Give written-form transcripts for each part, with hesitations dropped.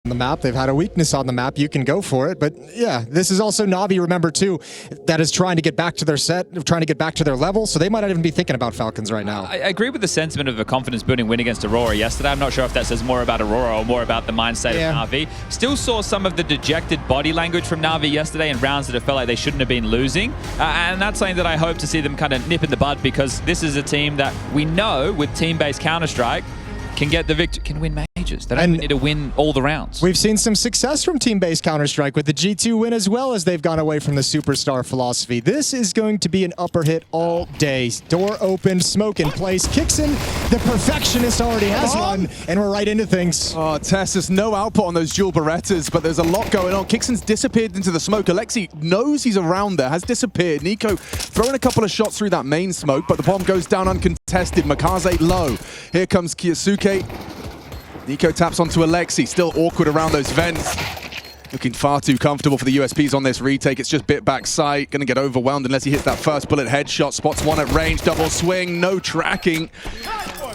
the map. They've had a weakness on the map. You can go for it. But yeah, this is also NAVI, remember too, that is trying to get back to their set, trying to get back to their level. So they might not even be thinking about Falcons right now. I agree with the sentiment of a confidence-building win against Aurora yesterday. I'm not sure if that says more about Aurora or more about the mindset of NAVI. Still saw some of the dejected body language from NAVI yesterday in rounds that it felt like they shouldn't have been losing. And that's something that I hope to see them kind of nip in the bud, because this is a team that we know with team-based Counter-Strike can get the victory, can win majors. They don't need to win all the rounds. We've seen some success from team-based Counter-Strike with the G2 win as well, as they've gone away from the superstar philosophy. This is going to be an upper hit all day. Door open, smoke in place. kyxsan, the perfectionist, already has one, and we're right into things. Oh, Tessus, no output on those dual Berettas, but there's a lot going on. kyxsan's disappeared into the smoke. Aleksib knows he's around there, has disappeared. Nico throwing a couple of shots through that main smoke, but the bomb goes down uncontested. Makaze low. Here comes kyxsan. Nico taps onto Aleksib, still awkward around those vents. Looking far too comfortable for the USPs on this retake. It's just bit back sight. Gonna get overwhelmed unless he hits that first bullet headshot. Spots one at range, double swing, no tracking.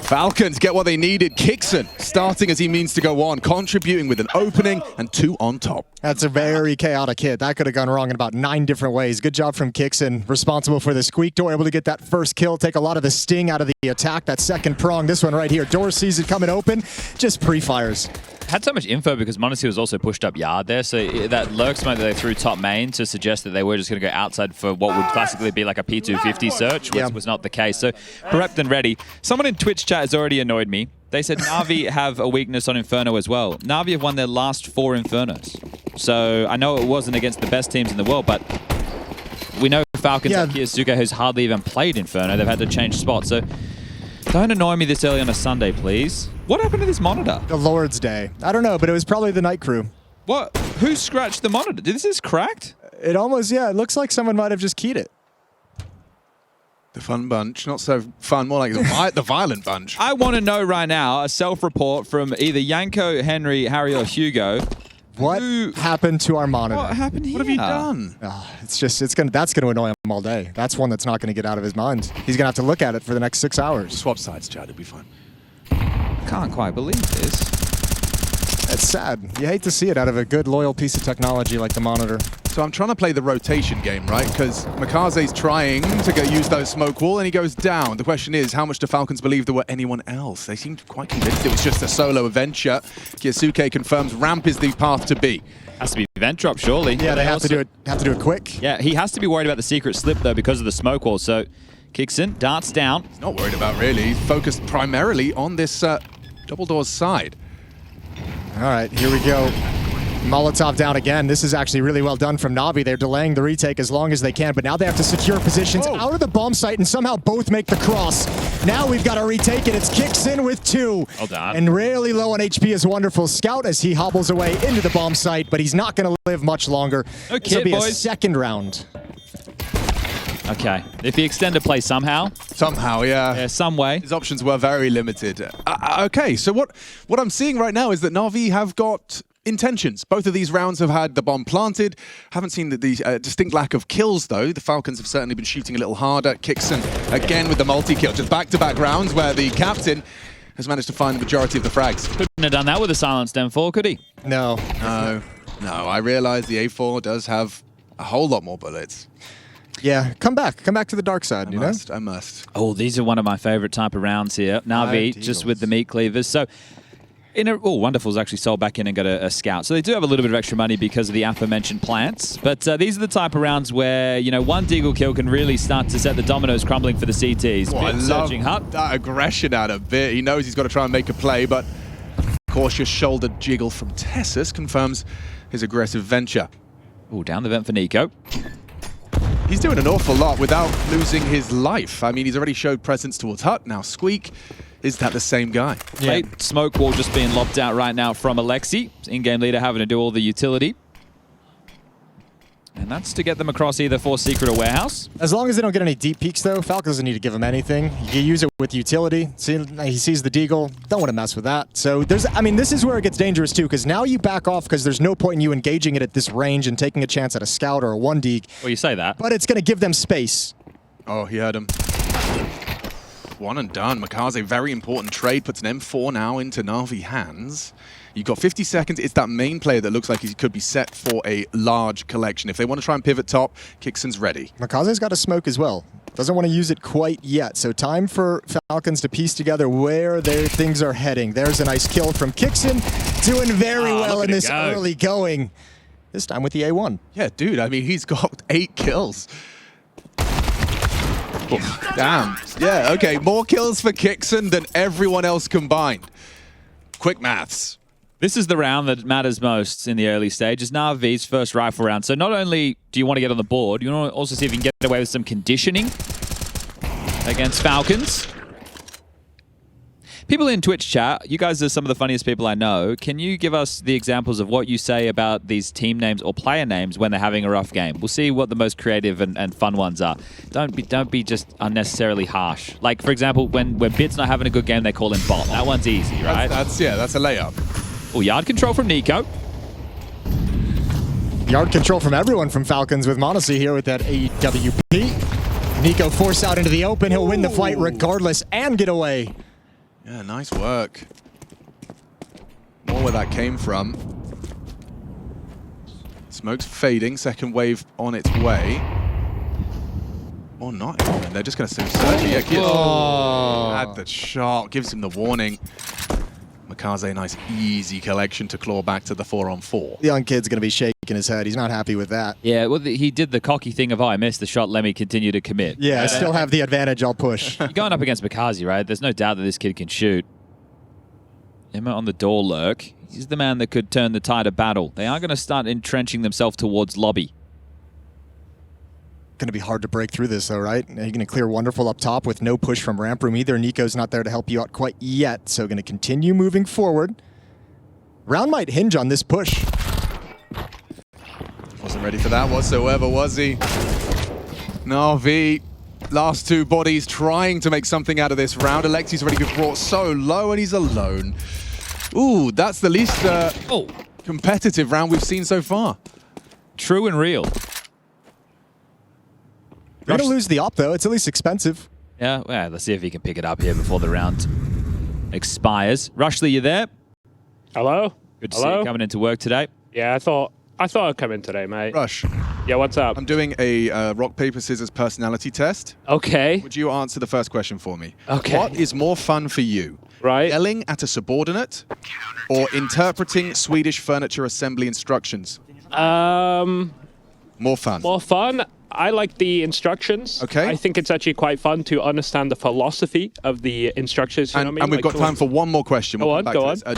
Falcons get what they needed. kyxsan starting as he means to go on, contributing with an opening and 2 on top. That's a very chaotic hit. That could have gone wrong in about 9 different ways. Good job from kyxsan, responsible for the squeak door, able to get that first kill, take a lot of the sting out of the attack. That second prong, this one right here. Door sees it coming open, just pre-fires. Had so much info because Monacy was also pushed up yard there, so that lurk smoke that they threw top main to suggest that they were just going to go outside for what would classically be like a P250 search, which was not the case. So prepped and ready. Someone in Twitch chat has already annoyed me. They said NAVI have a weakness on Inferno as well. NAVI have won their last 4 Infernos. So I know it wasn't against the best teams in the world, but we know Falcons and kyxsan, who's hardly even played Inferno. They've had to change spots. So don't annoy me this early on a Sunday, please. What happened to this monitor? The Lord's Day. I don't know, but it was probably the night crew. What? Who scratched the monitor? This is cracked? It almost, it looks like someone might have just keyed it. The fun bunch, not so fun, more like the violent bunch. I want to know right now, a self-report from either Yanko, Henry, Harry, or Hugo. What happened to our monitor? What happened here? What have you done? That's gonna annoy him all day. That's one that's not gonna get out of his mind. He's gonna have to look at it for the next 6 hours. Swap sides, Chad, it'll be fine. Can't quite believe this. It's sad. You hate to see it out of a good, loyal piece of technology like the monitor. So I'm trying to play the rotation game, right? Because Makaze's trying to use those smoke wall and he goes down. The question is, how much do Falcons believe there were anyone else? They seemed quite convinced it was just a solo adventure. kyxsan confirms ramp is the path to be. Has to be event drop, surely. Yeah, they have to do it quick. Yeah, he has to be worried about the secret slip though because of the smoke wall. So kyxsan darts down. He's not worried about really. He's focused primarily on this double doors side. All right, here we go. Molotov down again. This is actually really well done from NAVI. They're delaying the retake as long as they can, but now they have to secure positions out of the bomb site and somehow both make the cross. Now we've got to retake it. It's kyxsan with 2. Well done. And really low on HP is Wonderful Scout as he hobbles away into the bomb site, but he's not going to live much longer. Okay, this will be boys. a second round. Okay, if he extended play somehow. Somehow, yeah. Yeah, some way. His options were very limited. Okay, so what I'm seeing right now is that NAVI have got intentions. Both of these rounds have had the bomb planted. Haven't seen the distinct lack of kills, though. The Falcons have certainly been shooting a little harder. kyxsan, again with the multi-kill. Just back-to-back rounds where the captain has managed to find the majority of the frags. Couldn't have done that with a silenced M4, could he? No. No, I realize the A4 does have a whole lot more bullets. Yeah, come back to the dark side, I must. Oh, these are one of my favorite type of rounds here. NAVI, just with the meat cleavers. So, Wonderful's actually sold back in and got a scout. So they do have a little bit of extra money because of the aforementioned plants. But these are the type of rounds where, one deagle kill can really start to set the dominoes crumbling for the CTs. I love Hut. that aggression out of Bit. He knows he's got to try and make a play, but cautious shoulder jiggle from Tessus confirms his aggressive venture. Oh, down the vent for Nico. He's doing an awful lot without losing his life. I mean, he's already showed presence towards Hut. Now Squeak, is that the same guy? Yeah. Smoke wall just being lobbed out right now from Aleksib. In-game leader having to do all the utility. And that's to get them across either for secret or warehouse. As long as they don't get any deep peeks, though, Falcons doesn't need to give him anything. You use it with utility. He sees the deagle. Don't want to mess with that. So this is where it gets dangerous, too, because now you back off because there's no point in you engaging it at this range and taking a chance at a scout or a 1-deeg. Well, you say that. But it's going to give them space. Oh, he heard him. One and done. Makaze, very important trade. Puts an M4 now into NAVI hands. You've got 50 seconds. It's that main player that looks like he could be set for a large collection. If they want to try and pivot top, kyxsan's ready. Makaze's got a smoke as well. Doesn't want to use it quite yet, so time for Falcons to piece together where their things are heading. There's a nice kill from kyxsan, doing very well in this early going. This time with the A1. Yeah, dude, I mean, he's got 8 kills. Oh, damn. Yeah, okay, more kills for kyxsan than everyone else combined. Quick maths. This is the round that matters most in the early stages. NAVI's first rifle round. So not only do you want to get on the board, you want to also see if you can get away with some conditioning against Falcons. People in Twitch chat, you guys are some of the funniest people I know. Can you give us the examples of what you say about these team names or player names when they're having a rough game? We'll see what the most creative and fun ones are. Don't be just unnecessarily harsh. Like, for example, when Bit's not having a good game, they call him Bot. That one's easy, right? That's a layup. Oh, yard control from Nico. Yard control from everyone from Falcons with m0NESY here with that AWP. Nico forced out into the open. He'll win the fight regardless and get away. Yeah, nice work. More where that came from. Smoke's fading. Second wave on its way. Or not even. They're just going to search. Yeah, had the shot. Gives him the warning. Makaze, nice easy collection to claw back to the 4-on-4. The young kid's going to be shaking his head. He's not happy with that. Yeah, well, he did the cocky thing of, oh, I missed the shot, let me continue to commit. Yeah, I still have the advantage, I'll push. You're going up against Makaze, right? There's no doubt that this kid can shoot. Emma on the door lurk. He's the man that could turn the tide of battle. They are going to start entrenching themselves towards lobby. Going to be hard to break through this, though, right? You're going to clear Wonderful up top with no push from ramp room either. Nico's not there to help you out quite yet, so going to continue moving forward. Round might hinge on this push. Wasn't ready for that whatsoever, was he? NAVI, last 2 bodies trying to make something out of this round. Aleksib's already been brought so low, and he's alone. Ooh, that's the least competitive round we've seen so far. True and real. They're going to lose the op, though. It's at least expensive. Yeah, well, let's see if he can pick it up here before the round expires. Rushley, you there? Hello? Good to see you coming into work today. Yeah, I thought I'd come in today, mate. Rush. Yeah, what's up? I'm doing a rock, paper, scissors personality test. Okay. Would you answer the first question for me? Okay. What is more fun for you? Right. Yelling at a subordinate or interpreting Swedish furniture assembly instructions? More fun. More fun. I like the instructions. Okay. I think it's actually quite fun to understand the philosophy of the instructions. You know what I mean? And we've got time for one more question. Go on.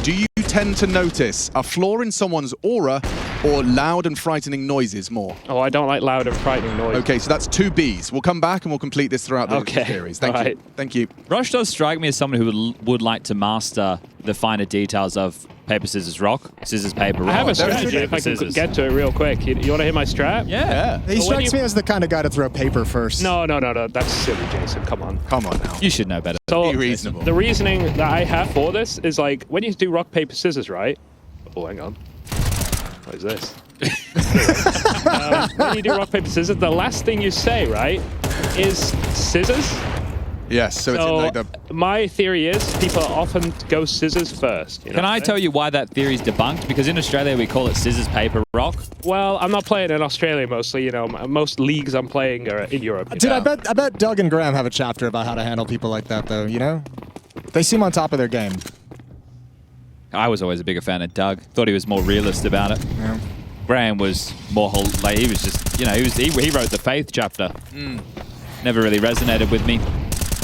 Do you tend to notice a flaw in someone's aura or loud and frightening noises more? Oh, I don't like loud and frightening noise. Okay, so that's 2 Bs. We'll come back and we'll complete this throughout the series. Thank you. Thank you. Rush does strike me as someone who would like to master the finer details of paper, scissors, rock, scissors, paper, rock. I have a strategy if I can get to it real quick. You want to hear my strat? Yeah. He strikes me as the kind of guy to throw paper first. No. That's silly, Jason. Come on. Come on now. You should know better. So, be reasonable. The reasoning that I have for this is like, when you do rock, paper, scissors, right? Oh, hang on. What is this? When you do rock, paper, scissors, the last thing you say, right, is scissors. Yes, so it's in like the... My theory is people often go scissors first. You know Can I tell you why that theory is debunked? Because in Australia we call it scissors, paper, rock. Well, I'm not playing in Australia mostly. You know, most leagues I'm playing are in Europe. Dude, I bet Doug and Graham have a chapter about how to handle people like that, though, you know? They seem on top of their game. I was always a bigger fan of Doug. Thought he was more realist about it. Yeah. Graham was more like he was just, you know, he wrote the faith chapter. Never really resonated with me.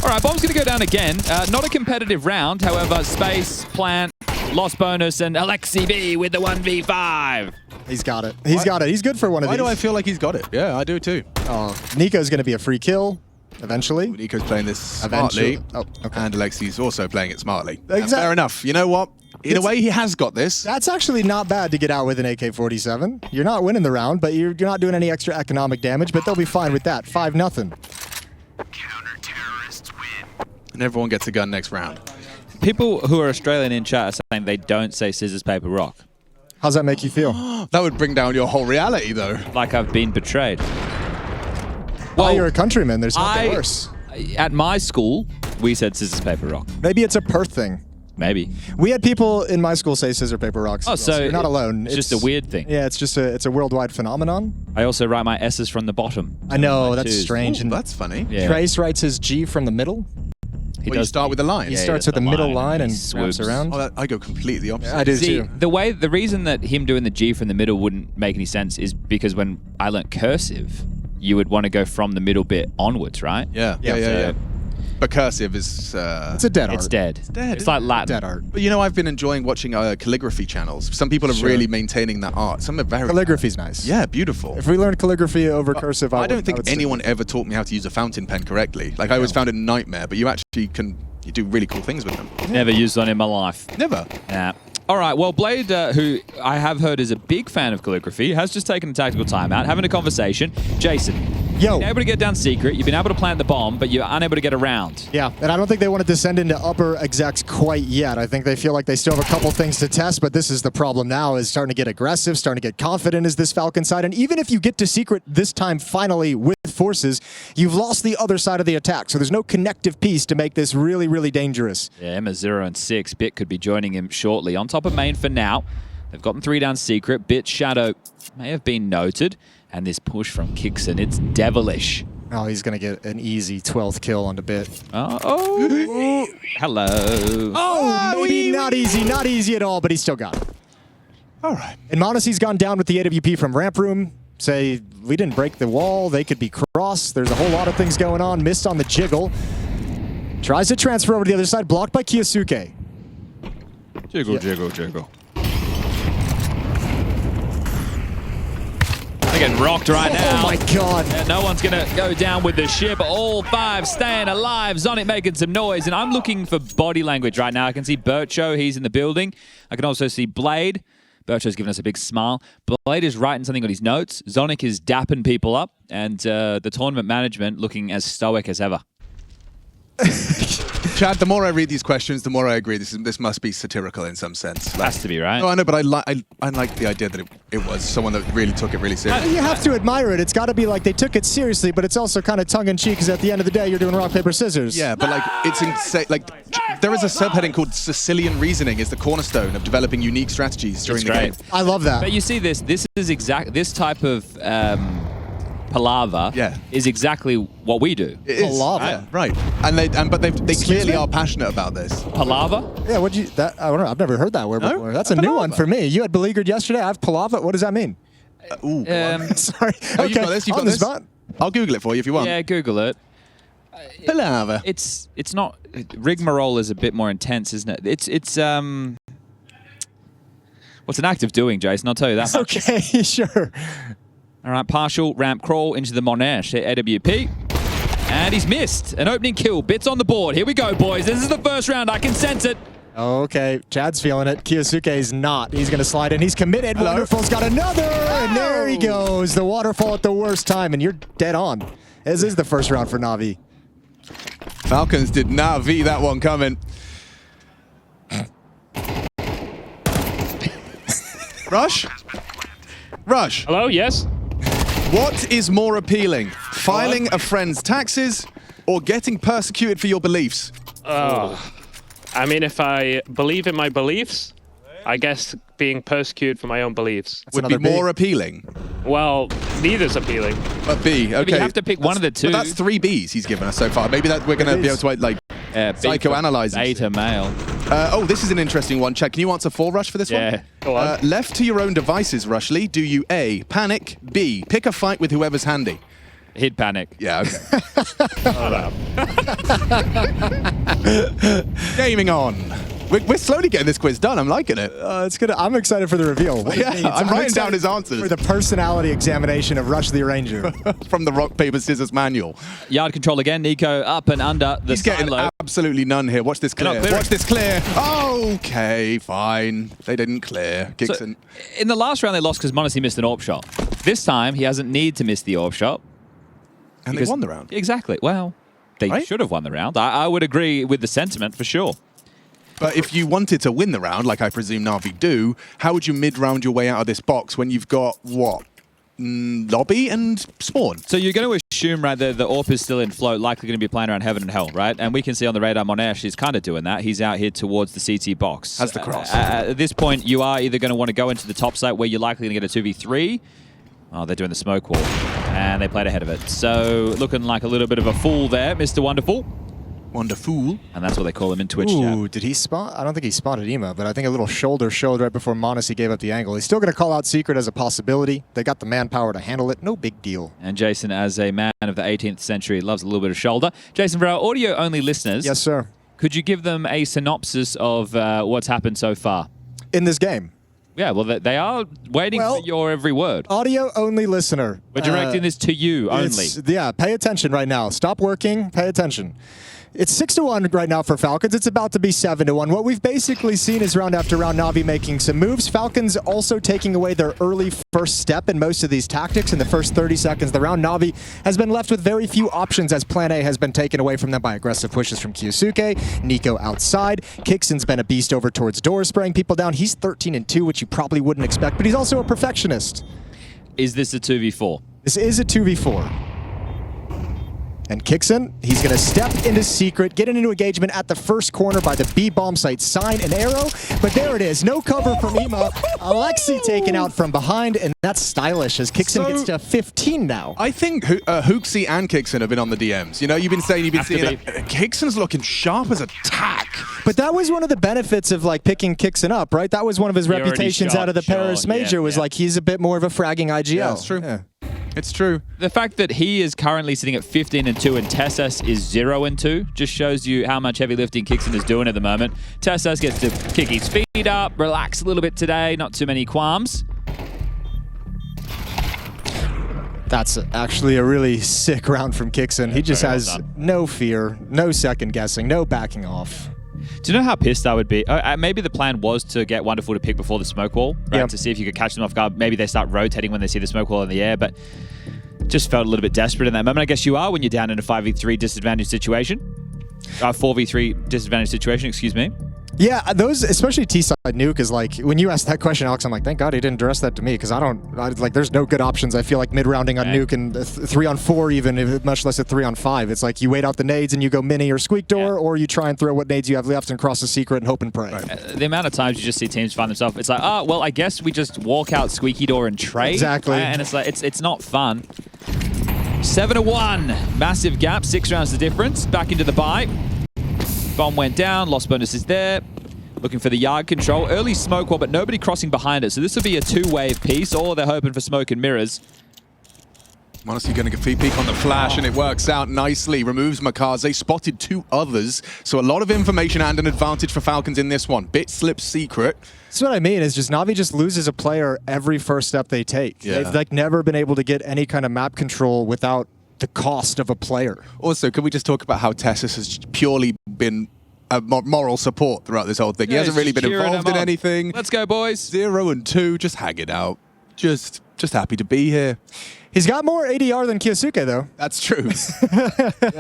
All right, Bomb's going to go down again. Not a competitive round, however, Space, Plant, Lost Bonus, and Aleksib with the 1v5. He's got it. He's got it. He's good for one of these. Why do I feel like he's got it? Yeah, I do too. Oh, Nico's going to be a free kill eventually. Nico's playing this smartly. Oh, okay. And Aleksib's also playing it smartly. Exactly. Fair enough. You know what? In a way, he has got this. That's actually not bad to get out with an AK-47. You're not winning the round, but you're not doing any extra economic damage, but they'll be fine with that. 5-0. Counter-terrorists win. And everyone gets a gun next round. People who are Australian in chat are saying they don't say scissors, paper, rock. How's that make you feel? That would bring down your whole reality, though. Like I've been betrayed. Well, you're a countryman. There's nothing worse. At my school, we said scissors, paper, rock. Maybe it's a Perth thing. Maybe. We had people in my school say scissor, paper, rocks. Oh, so you're not alone. It's just a weird thing. Yeah, it's a worldwide phenomenon. I also write my S's from the bottom. I know, that's twos. strange. Ooh, And that's funny. Yeah. Trace writes his G from the middle. He Well, you start with the line. He Yeah, starts does with the middle line and and swoops swoops. around. Oh, I go completely opposite. I do See, too. the reason that him doing the G from the middle wouldn't make any sense is because when I learnt cursive, you would want to go from the middle bit onwards, right? Yeah. So- But cursive is... It's a dead art. It's dead. dead, It's like isn't it? Latin. Dead art. But you know, I've been enjoying watching calligraphy channels. Some people are Sure. really maintaining that art. Some are very... Calligraphy's nice. Yeah, beautiful. If we learned calligraphy over cursive, I don't would think stick anyone with it. ever taught me how to use a fountain pen correctly. Like, I always found it a nightmare, but you actually can... You do really cool things with them. Never used one in my life. Never. Nah. All right, well, Blade, who I have heard is a big fan of calligraphy, has just taken a tactical timeout, having a conversation. Jason, Yo. you've been able to get down secret, you've been able to plant the bomb, but you're unable to get around. Yeah, and I don't think they want to descend into upper execs quite yet. I think they feel like they still have a couple things to test, but this is the problem now, is starting to get aggressive, starting to get confident is this Falcon side. And even if you get to secret this time finally with forces, you've lost the other side of the attack. So there's no connective piece to make this really, really dangerous. Yeah, Emma 0 and 6. Bit could be joining him shortly. On top of main for now. They've gotten 3 down secret. Bit Shadow may have been noted. And this push from kyxsan, it's devilish. Oh, he's going to get an easy 12th kill on the Bit. Oh. Hello. Oh, maybe not easy at all, but he still got it. All right. And Monacy's gone down with the AWP from ramp room. Say, we didn't break the wall. They could be crossed. There's a whole lot of things going on. Missed on the jiggle. Tries to transfer over to the other side. Blocked by kyxsan. Jiggle, jiggle, jiggle. They're getting rocked right now. Oh my god. And no one's going to go down with the ship. All 5 staying alive. Zonic making some noise. And I'm looking for body language right now. I can see Bircho. He's in the building. I can also see Blade. Bircho's giving us a big smile. Blade is writing something on his notes. Zonic is dapping people up. And the tournament management looking as stoic as ever. Chad, the more I read these questions, the more I agree. This must be satirical in some sense. Like, Has to be, right? no, I know, but I like the idea that it was someone that really took it really seriously. You have to admire it. It's got to be like they took it seriously, but it's also kind of tongue-in-cheek because at the end of the day, you're doing rock, paper, scissors. Yeah, but like it's insane. Like there is a subheading called Sicilian reasoning is the cornerstone of developing unique strategies during It's the great. game. I love that. But you see this is this type of palaver is exactly what we do. It is. Palaver. Yeah, right. And but they clearly me? are passionate about this. Palaver? Yeah, what'd you, I don't know, I've never heard that word No? before. That's a new Palaver. one for me. You had beleaguered yesterday, I have palava. What does that mean? Ooh, go on. Sorry. Oh, you've got this. You've on got the this. spot. I'll Google it for you if you want. Yeah, Google it. Palaver. It's not rigmarole is a bit more intense, isn't it? It's what's an act of doing, Jason? I'll tell you that. Okay, sure. All right, partial ramp crawl into the Monash at AWP. And he's missed. An opening kill. Bits on the board. Here we go, boys. This is the first round. I can sense it. Okay, Chad's feeling it. kyxsan's not. He's going to slide in. He's committed. Wonderful's got another, and there he goes. The waterfall at the worst time, and you're dead on. This is the first round for NAVI. Falcons did NAVI that one coming. Rush? Rush. Hello, yes? What is more appealing? Filing a friend's taxes or getting persecuted for your beliefs? I mean, if I believe in my beliefs, I guess being persecuted for my own beliefs. Would be another B. more appealing. Well, neither's appealing. But B, okay. But you have to pick one of the two. But that's 3 Bs he's given us so far. Maybe that we're going to be able to like psychoanalyze it. Beta male. Oh, this is an interesting one. Chad, can you answer for Rush for this Yeah. one? Go on. Left to your own devices, Rushley, do you A, panic, B, pick a fight with whoever's handy? He'd panic. Yeah, okay. Gaming on. We're slowly getting this quiz done. I'm liking it. It's good. I'm excited for the reveal. What it Yeah, means. I'm writing excited down his answers. for the personality examination of Rush the Arranger. From the rock, paper, scissors manual. Yard control again. Nico up and under the He's getting silo. absolutely none here. Watch this They're not clear. clearing. Watch this clear. Okay, fine. They didn't clear. So, kyxsan. in the last round, they lost because Monacy missed an AWP shot. This time, he hasn't need to miss the AWP shot. And they because- won the round. Exactly. Well, they Right? should have won the round. I would agree with the sentiment for sure. But if you wanted to win the round, like I presume NAVI do, how would you mid-round your way out of this box when you've got, what, lobby and spawn. So you're going to assume, right, the AWP is still in float, likely going to be playing around heaven and hell, right? And we can see on the radar Monash is kind of doing that. He's out here towards the CT box. Has the cross. At this point, you are either going to want to go into the top site where you're likely going to get a 2v3. Oh, they're doing the smoke wall, and they played ahead of it. So looking like a little bit of a fool there, Mr. Wonderful. Wonderful. And that's what they call him in Twitch Ooh, chat. did he spot? I don't think he spotted Ema, but I think a little shoulder showed right before Monacy gave up the angle. He's still going to call out Secret as a possibility. They got the manpower to handle it. No big deal. And Jason, as a man of the 18th century, loves a little bit of shoulder. Jason, for our audio-only listeners, Yes, sir. could you give them a synopsis of what's happened so far? In this game. Yeah, well, they are waiting for your every word. Audio-only listener. We're directing this to you only. Yeah, pay attention right now. Stop working. Pay attention. It's 6-1 right now for Falcons. It's about to be 7-1. What we've basically seen is round after round Navi making some moves. Falcons also taking away their early first step in most of these tactics in the first 30 seconds. The round Navi has been left with very few options as Plan A has been taken away from them by aggressive pushes from kyxsan. Nico outside. kyxsan's been a beast over towards doors, spraying people down. He's 13-2, which you probably wouldn't expect, but he's also a perfectionist. Is this a 2v4? This is a 2v4. And kyxsan, he's going to step into Secret, get into engagement at the first corner by the B bomb site. Sign an arrow, but there it is. No cover from Ema. Aleksib taken out from behind, and that's stylish as kyxsan gets to 15 now. I think Hooksy and kyxsan have been on the DMs. You know, you've been seeing that. kyxsan's looking sharp as a tack. But that was one of the benefits of like picking kyxsan up, right? That was one of his reputations out of the Paris Major was like he's a bit more of a fragging IGL. Yeah, that's true. Yeah. It's true. The fact that he is currently sitting at 15-2 and TeSeS is 0-2 just shows you how much heavy lifting kyxsan is doing at the moment. TeSeS gets to kick his feet up, relax a little bit today, not too many qualms. That's actually a really sick round from kyxsan. He just has no fear, no second guessing, no backing off. Do you know how pissed I would be? Maybe the plan was to get Wonderful to pick before the smoke wall, right? Yep. To see if you could catch them off guard. Maybe they start rotating when they see the smoke wall in the air, but just felt a little bit desperate in that moment. I guess you are when you're down in a 5v3 disadvantage situation. 4v3 disadvantage situation, excuse me. Yeah, those, especially T-side Nuke, is like, when you asked that question, Alex, I'm like, thank God he didn't address that to me, because like, there's no good options. I feel like mid-rounding on Nuke and 3-on-4 even, much less a 3-on-5. It's like you wait out the nades and you go mini or squeak door, or you try and throw what nades you have left and cross the Secret and hope and pray. The amount of times you just see teams find themselves, it's like, well, I guess we just walk out squeaky door and trade. Exactly. And it's like, it's not fun. 7-1, massive gap, 6 rounds the difference. Back into the buy. Bomb went down, lost bonuses there. Looking for the yard control. Early smoke wall, but nobody crossing behind it. So this will be a two-wave piece, or they're hoping for smoke and mirrors. Honestly, going to get peek on the flash, and it works out nicely. Removes Makaze, spotted 2 others. So a lot of information and an advantage for Falcons in this one. Bit slips Secret. That's what I mean, is just Navi just loses a player every first step they take. Yeah. They've like never been able to get any kind of map control without the cost of a player. Also, can we just talk about how TeSeS has purely been a moral support throughout this whole thing? He hasn't really been involved in anything. Let's go, boys. 0-2, just hanging out. Just happy to be here. He's got more ADR than kyxsan, though. That's true.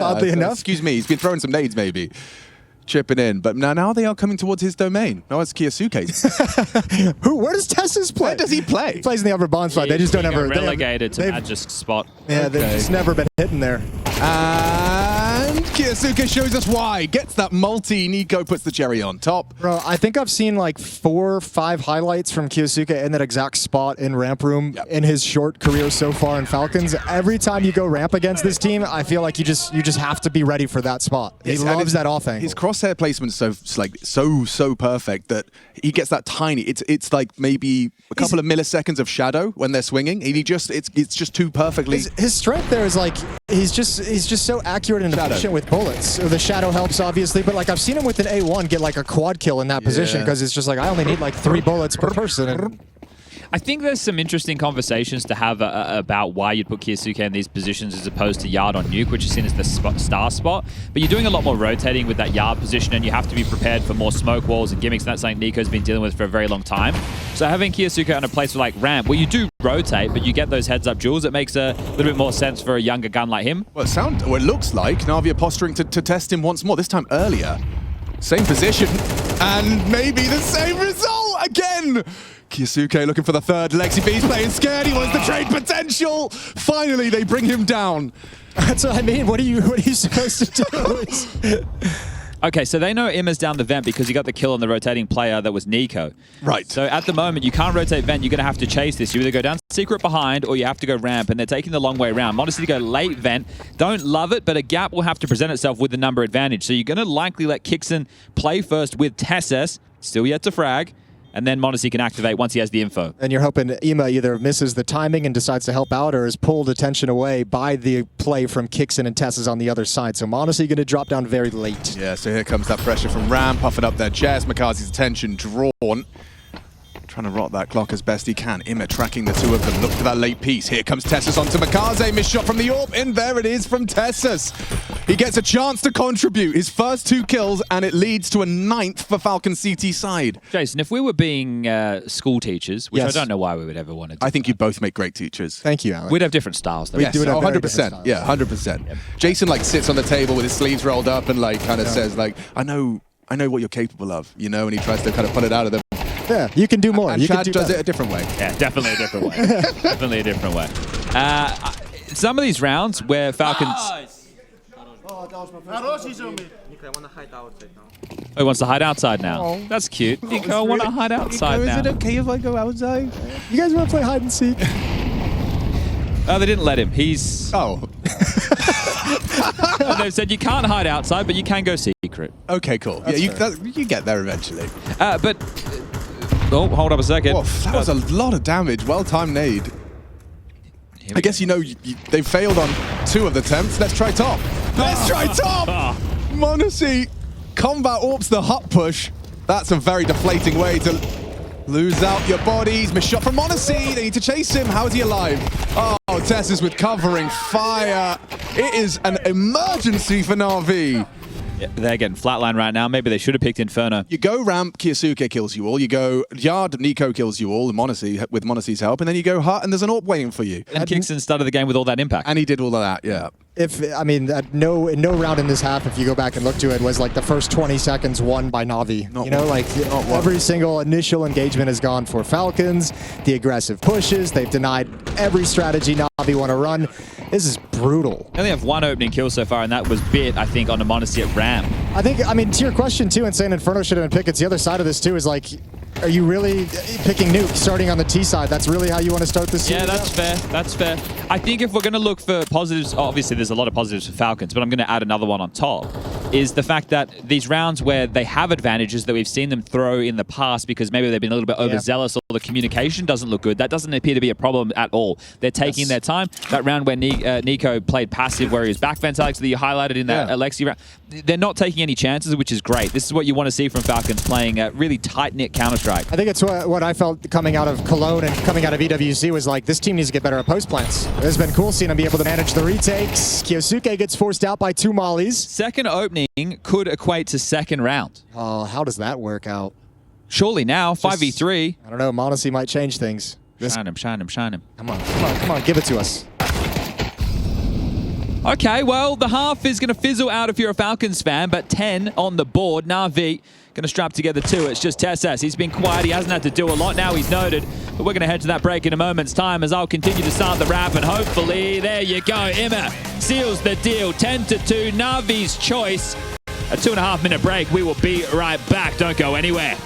Oddly enough. Excuse me, he's been throwing some nades maybe. Chipping in, but now they are coming towards his domain. No, it's kyxsan's. Where does TeSeS play? Where does he play? He plays in the upper bond side. They just don't ever relegated to Magic's spot. Yeah, they've just never been hitting there. And kyxsan shows us why. Gets that multi. Nico puts the cherry on top. Bro, I think I've seen like 4 or 5 highlights from kyxsan in that exact spot in ramp room in his short career so far in Falcons. Every time you go ramp against this team, I feel like you just have to be ready for that spot. He loves that off angle. His crosshair placement is so perfect that he gets that tiny. It's like maybe a couple of milliseconds of shadow when they're swinging. And it's just too perfectly. His strength there is like he's just so accurate and efficient with bullets. So the shadow helps obviously, but like I've seen him with an A1 get like a quad kill in that position because it's just like I only need like 3 bullets per person. And I think there's some interesting conversations to have about why you'd put kyxsan in these positions as opposed to Yard on Nuke, which is seen as the star spot. But you're doing a lot more rotating with that Yard position, and you have to be prepared for more smoke walls and gimmicks, and that's something Nico's been dealing with for a very long time. So having kyxsan in a place like ramp, where you do rotate, but you get those heads-up duels, it makes a little bit more sense for a younger gun like him. Well, it looks like NAVI are posturing to test him once more, this time earlier. Same position, and maybe the same result! again. kyxsan looking for the third. Aleksib playing scared. He wants the trade potential. Finally, they bring him down. That's what I mean. What are you supposed to do? Okay, so they know Imma's down the vent because he got the kill on the rotating player that was Nico. Right. So at the moment, you can't rotate vent. You're going to have to chase this. You either go down secret behind or you have to go ramp, and they're taking the long way around. Modesty to go late vent. Don't love it, but a gap will have to present itself with the number advantage. So you're going to likely let kyxsan play first with TeSeS, still yet to frag, and then Modesty can activate once he has the info. And you're hoping Ima either misses the timing and decides to help out, or is pulled attention away by the play from kyxsan and TeSeS on the other side. So Modesty going to drop down very late. Yeah, so here comes that pressure from Ram, puffing up their chest. Makazi's attention drawn. Trying to rot that clock as best he can. Ima tracking the two of them. Look for that late piece. Here comes TeSeS onto Makaze. Missed shot from the AWP. And there it is from TeSeS. He gets a chance to contribute. His first 2 kills, and it leads to a 9th for Falcon CT side. Jason, if we were being school teachers, which Yes. I don't know why we would ever want to do, I think you both make great teachers. Thank you, Alex. we'd have different styles. Though. Yes, do it at very 100%. different Yeah, 100%. Yep. Jason like sits on the table with his sleeves rolled up and like kind of says like, I know what you're capable of, you know, and he tries to kind of pull it out of them. Yeah, you can do more. And You can Chad do does better. it a different way. Yeah, definitely a different way. Definitely a different way. Some of these rounds where Falcons... Oh, he wants to hide outside now. Oh. That's cute. Nico, I want to hide outside now. okay if I go outside? You guys want to play hide and seek? Oh, they didn't let him. He's... Oh, They've said you can't hide outside, but you can go secret. okay, cool. Yeah, you get there eventually. But... oh, hold up a second. Whoa, that was a lot of damage. Well-timed nade. I guess you know they failed on 2 of the attempts. Let's try top. Let's try top. Modesty combat AWPs the hut push. That's a very deflating way to lose out your bodies. Missed shot from Modesty. They need to chase him. How is he alive? Oh, TeSeS with covering fire. It is an emergency for NAVI. Yeah, they're getting flatline right now. Maybe they should have picked Inferno. You go ramp, kyxsan kills you all. You go yard, Nico kills you all, with Monasty's help, and then you go hut, and there's an AWP waiting for you. And kyxsan started the game with all that impact. And he did all of that, yeah. No round in this half, if you go back and look to it, was like the first 20 seconds won by NAVI. Not you know, one. like Not one. every single initial engagement has gone for Falcons. The aggressive pushes, they've denied every strategy NAVI want to run. This is brutal. They only have 1 opening kill so far, and that was bit, I think, on the Modesty at ramp. I mean, to your question too, and saying Inferno should have been picked, it's the other side of this too, is like, are you really picking Nuke starting on the T side? That's really how you want to start this series? Yeah, that's fair. That's fair. I think if we're going to look for positives, obviously there's a lot of positives for Falcons, but I'm going to add another one on top, is the fact that these rounds where they have advantages that we've seen them throw in the past because maybe they've been a little bit overzealous or the communication doesn't look good, that doesn't appear to be a problem at all. They're taking their time. That round where Nico played passive where he was back fence, Alex, that you highlighted in that Aleksib round, they're not taking any chances, which is great. This is what you want to see from Falcons playing a really tight-knit Counter-Strike. I think it's what I felt coming out of Cologne and coming out of EWC was like, this team needs to get better at post plants. It's been cool seeing them be able to manage the retakes. kyxsan gets forced out by 2 mollies. Second opening could equate to second round. Oh, how does that work out? Surely now, 5v3. I don't know, Modesty might change things. Shine him, shine him, shine him. Come on, give it to us. Okay, well, the half is going to fizzle out if you're a Falcons fan, but 10 on the board. NAVI going to strap together 2. It's just TeSeS. He's been quiet. He hasn't had to do a lot. Now he's noted. But we're going to head to that break in a moment's time as I'll continue to start the wrap. And hopefully, there you go. Ima seals the deal. 10-2, NAVI's choice. A 2.5-minute break. We will be right back. Don't go anywhere.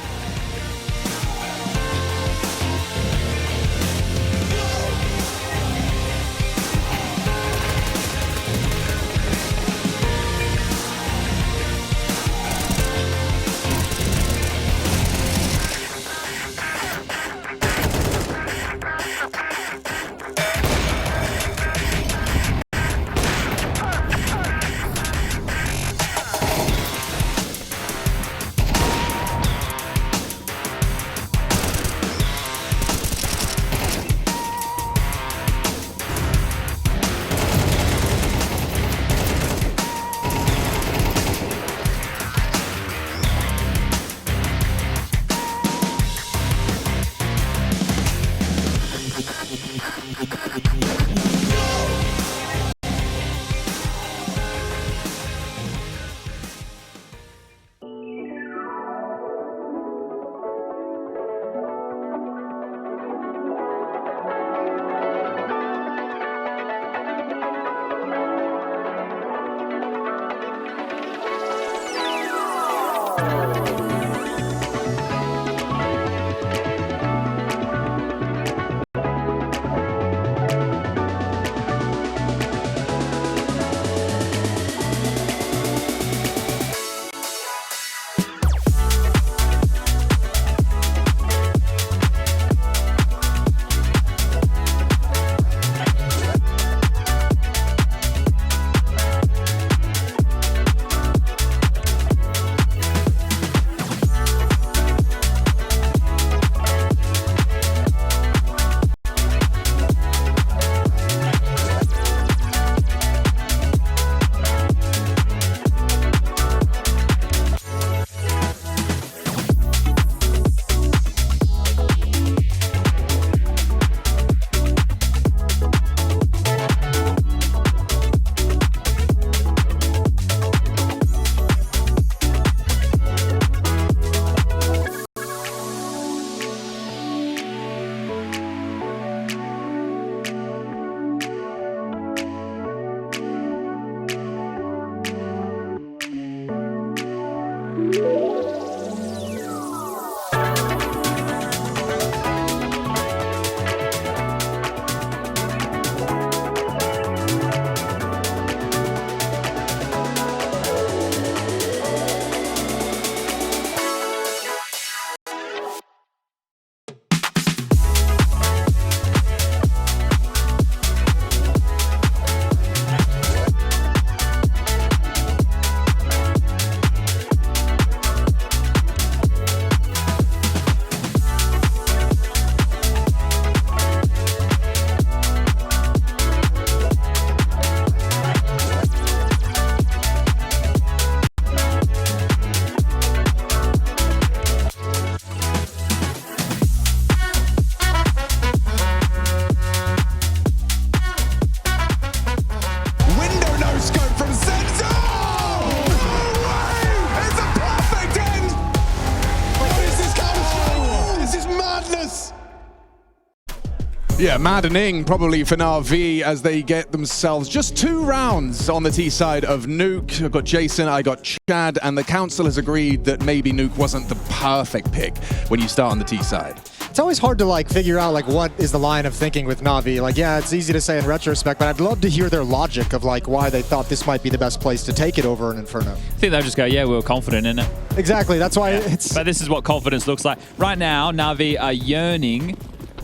Yeah, maddening probably for NAVI as they get themselves just 2 rounds on the T side of Nuke. I've got Jason, I got Chad, and the council has agreed that maybe Nuke wasn't the perfect pick when you start on the T side. It's always hard to like figure out like what is the line of thinking with NAVI. Like, yeah, it's easy to say in retrospect, but I'd love to hear their logic of like why they thought this might be the best place to take it over an Inferno. I think they'll just go, yeah, we were confident in it. Exactly, that's why it's... But this is what confidence looks like. Right now, NAVI are yearning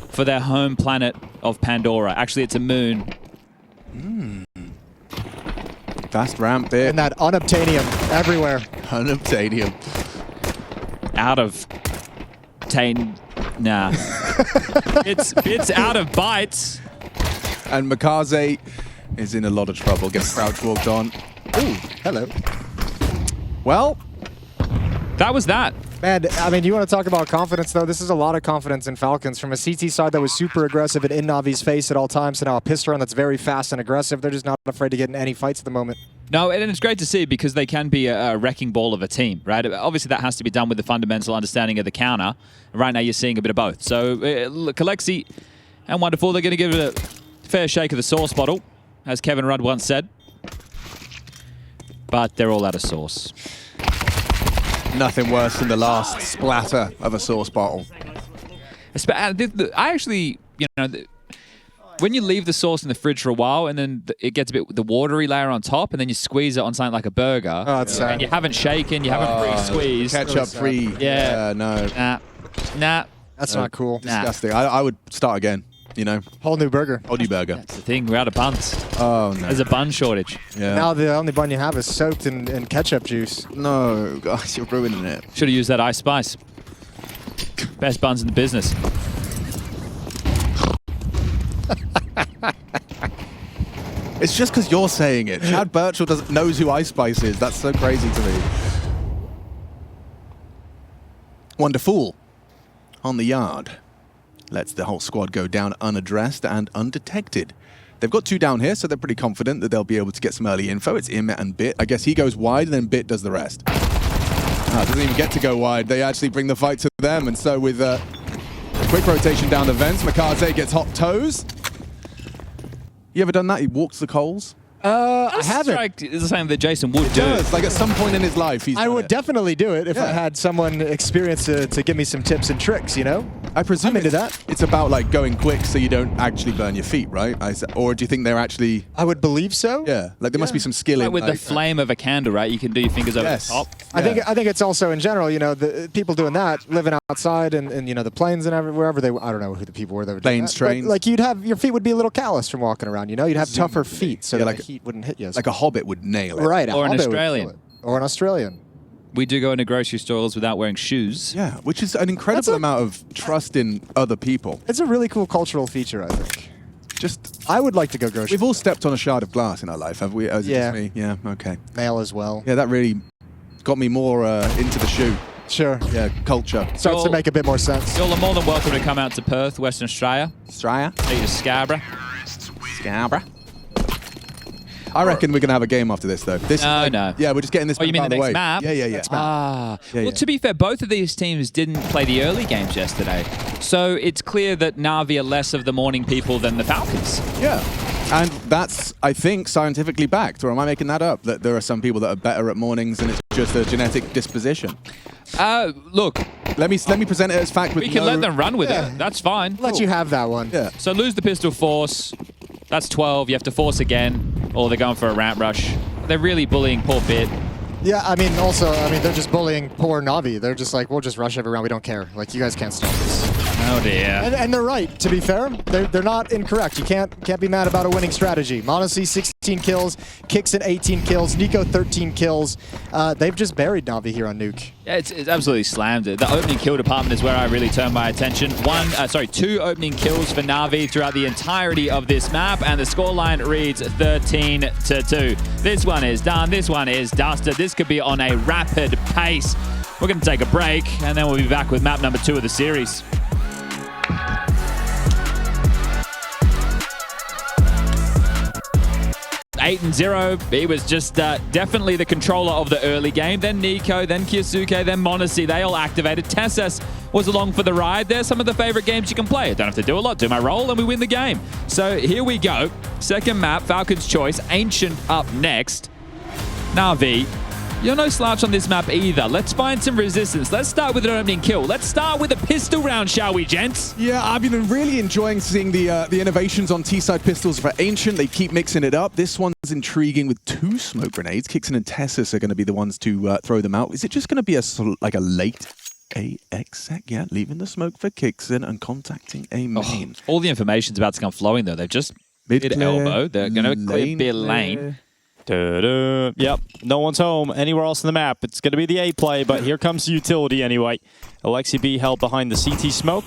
for their home planet of Pandora. Actually, it's a moon. Fast ramp there. And that unobtainium everywhere. Unobtainium. Out of... Nah. It's out of bites. And Makaze is in a lot of trouble. Gets crouch walked on. Ooh, hello. Well, that was that. Man, I mean, you want to talk about confidence, though? This is a lot of confidence in Falcons. From a CT side that was super aggressive and in NAVI's face at all times, to now a pistol that's very fast and aggressive. They're just not afraid to get in any fights at the moment. No, and it's great to see because they can be a wrecking ball of a team, right? Obviously, that has to be done with the fundamental understanding of the counter. Right now, you're seeing a bit of both. So, Aleksib and Wonderful, they're going to give it a fair shake of the sauce bottle, as Kevin Rudd once said. But they're all out of sauce. Nothing worse than the last splatter of a sauce bottle. I actually, you know, when you leave the sauce in the fridge for a while and then it gets a bit the watery layer on top and then you squeeze it on something like a burger. Oh, it's sad. And you haven't shaken, you haven't pre-squeezed. Ketchup free. Yeah. No. Nah. That's not cool. Disgusting. I would start again, you know. Whole new burger. Whole new burger. That's the thing, we're out of buns. Oh, no. There's a bun shortage. Yeah. Now the only bun you have is soaked in ketchup juice. No, guys, you're ruining it. Should have used that ice spice. Best buns in the business. It's just because you're saying it. Chad Birchall knows who Ice Spice is. That's so crazy to me. Wonderful on the yard. Lets the whole squad go down unaddressed and undetected. They've got 2 down here, so they're pretty confident that they'll be able to get some early info. It's Im and Bit. I guess he goes wide, and then Bit does the rest. Doesn't even get to go wide. They actually bring the fight to them, and so with a quick rotation down the vents, Makaze gets hot toes. You ever done that? He walks the coals I haven't. Strike is something that Jason would do. Does, like at some point in his life, he's I done would it. definitely do it if I Yeah. had someone experienced to give me some tips and tricks, you know? I presume I'm into that. It's about like going quick so you don't actually burn your feet, right? Or do you think they're actually? I would believe so. Yeah, like there must be some skill Like in with the flame of a candle, right? You can do your fingers over Yes. the top. I think it's also in general, you know, the people doing that, living outside and you know, the planes and wherever they, I don't know who the people were that were doing Planes, that, but, trains. like your feet would be a little callous from walking around, you know? You'd have tougher feet so Yeah, that like the heat wouldn't hit you. as like a hobbit would nail it. Right, a Or an hobbit would Australian. kill it. Or an Australian. We do go into grocery stores without wearing shoes. Yeah, which is an incredible amount of trust in other people. It's a really cool cultural feature, I think. Just, I would like to go grocery we've all stepped on a shard of glass in our life, have we? Is it Yeah. just me? Yeah, okay. mail as well. Yeah, that really got me more into the shoe. Sure. Yeah, culture. Starts to make a bit more sense. You're more than welcome to come out to Perth, Western Australia. Australia? Take you to Scarborough. Scarborough. I reckon we're going to have a game after this, though. This No. Yeah, we're just getting this Oh, you mean out the of the next way. map? Yeah. Next map. Ah. Yeah, Well, yeah. to be fair, both of these teams didn't play the early games yesterday. So it's clear that NAVI are less of the morning people than the Falcons. Yeah. And that's, I think, scientifically backed, or am I making that up? That there are some people that are better at mornings and it's just a genetic disposition. Look, Let me present it as fact with we can no- let them run with it. That's fine. Let you have that one. Yeah. So lose the pistol force. That's 12. You have to force again. Or they're going for a ramp rush. They're really bullying poor Bit. Yeah, I mean, also, they're just bullying poor Navi. They're just like, we'll just rush every round. We don't care. Like, you guys can't stop this. Oh, dear. And they're right, to be fair. They're not incorrect. You can't be mad about a winning strategy. Monacy, 16 kills. kyxsan, 18 kills. Nico, 13 kills. They've just buried Navi here on Nuke. Yeah, it's absolutely slammed it. The opening kill department is where I really turn my attention. Two opening kills for Navi throughout the entirety of this map, and the scoreline reads 13-2. This one is done. This one is dusted. This could be on a rapid pace. We're going to take a break, and then we'll be back with map number 2 of the series. Eight and 0. He was just definitely the controller of the early game. Then Nico, then kyxsan, then Monacy. They all activated. Tessus was along for the ride. They're some of the favorite games you can play. I don't have to do a lot. Do my role and we win the game. So here we go. Second map, Falcons choice. Ancient up next. NAVI, you're no slouch on this map either. Let's find some resistance. Let's start with an opening kill. Let's start with a pistol round, shall we, gents? Yeah, I've been really enjoying seeing the innovations on T-side pistols for Ancient. They keep mixing it up. This one's intriguing with 2 smoke grenades. kyxsan and Tessus are going to be the ones to throw them out. Is it just going to be a late AXAC? Yeah, leaving the smoke for kyxsan and contacting a main. All the information's about to come flowing, though. They've just Mid hit clear, elbow. They're going to clear lane B lane. Da-da. Yep, no one's home anywhere else on the map. It's going to be the A play, but here comes the utility anyway. Aleksib held behind the CT smoke.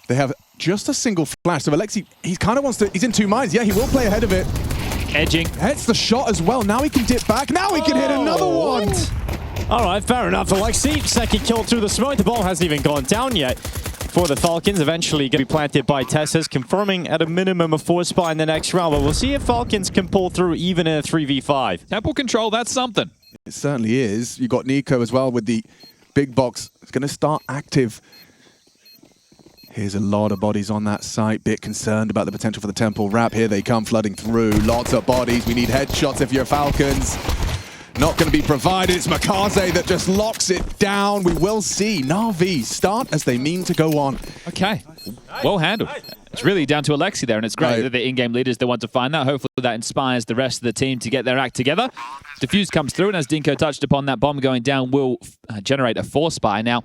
They have just a single flash. So Aleksib, he kind of wants to, he's in 2 minds. Yeah, he will play ahead of it. Edging. Hits the shot as well. Now he can dip back. Now he can hit another one. All right, fair enough. Aleksib, second kill through the smoke. The ball hasn't even gone down yet for the Falcons. Eventually going to be planted by Tessus, confirming at a minimum a 4-spot in the next round. But we'll see if Falcons can pull through even in a 3v5. Temple control, that's something. It certainly is. You got Nico as well with the big box. It's going to start active. Here's a lot of bodies on that site. Bit concerned about the potential for the Temple wrap. Here they come flooding through. Lots of bodies. We need headshots if you're Falcons. Not going to be provided. It's Makaze that just locks it down. We will see NAVI start as they mean to go on. Okay, well handled. It's really down to Aleksib there, and it's great Right. that the in-game leaders, they want to find that. Hopefully that inspires the rest of the team to get their act together. Diffuse comes through, and as Dinko touched upon, that bomb going down will generate a 4-spy. Now,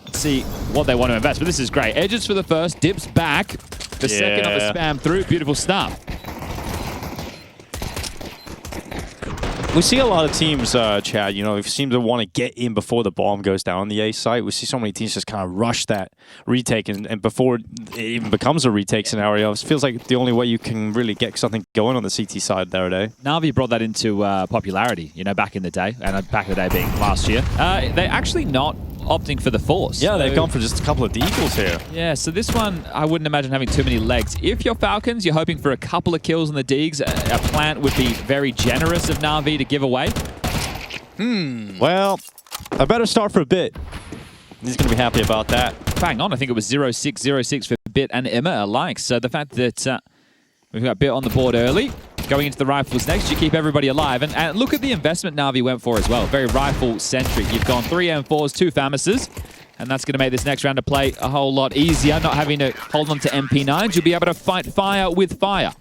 let's see what they want to invest, but this is great. Edges for the first, dips back. The second of the spam through. Beautiful start. We see a lot of teams, Chad, seem to want to get in before the bomb goes down on the A site. We see so many teams just kind of rush that retake, and before it even becomes a retake scenario, it feels like the only way you can really get something going on the CT side there today. NAVI brought that into popularity, back in the day, and back in the day being last year. They're actually not opting for the force. Yeah, they've gone for just a couple of deagles here. Yeah, so this one, I wouldn't imagine having too many legs. If you're Falcons, you're hoping for a couple of kills on the Deegs. A plant would be very generous of NAVI to give away. Well, a better start for a Bit. He's going to be happy about that. Bang on, I think it was 0-6, 0-6 for Bit and Emma alike. So the fact that we've got Bit on the board early, going into the rifles next. You keep everybody alive. And look at the investment Na'Vi went for as well. Very rifle-centric. You've gone 3 M4s, 2 FAMASs. And that's going to make this next round of play a whole lot easier. Not having to hold on to MP9s. You'll be able to fight fire with fire.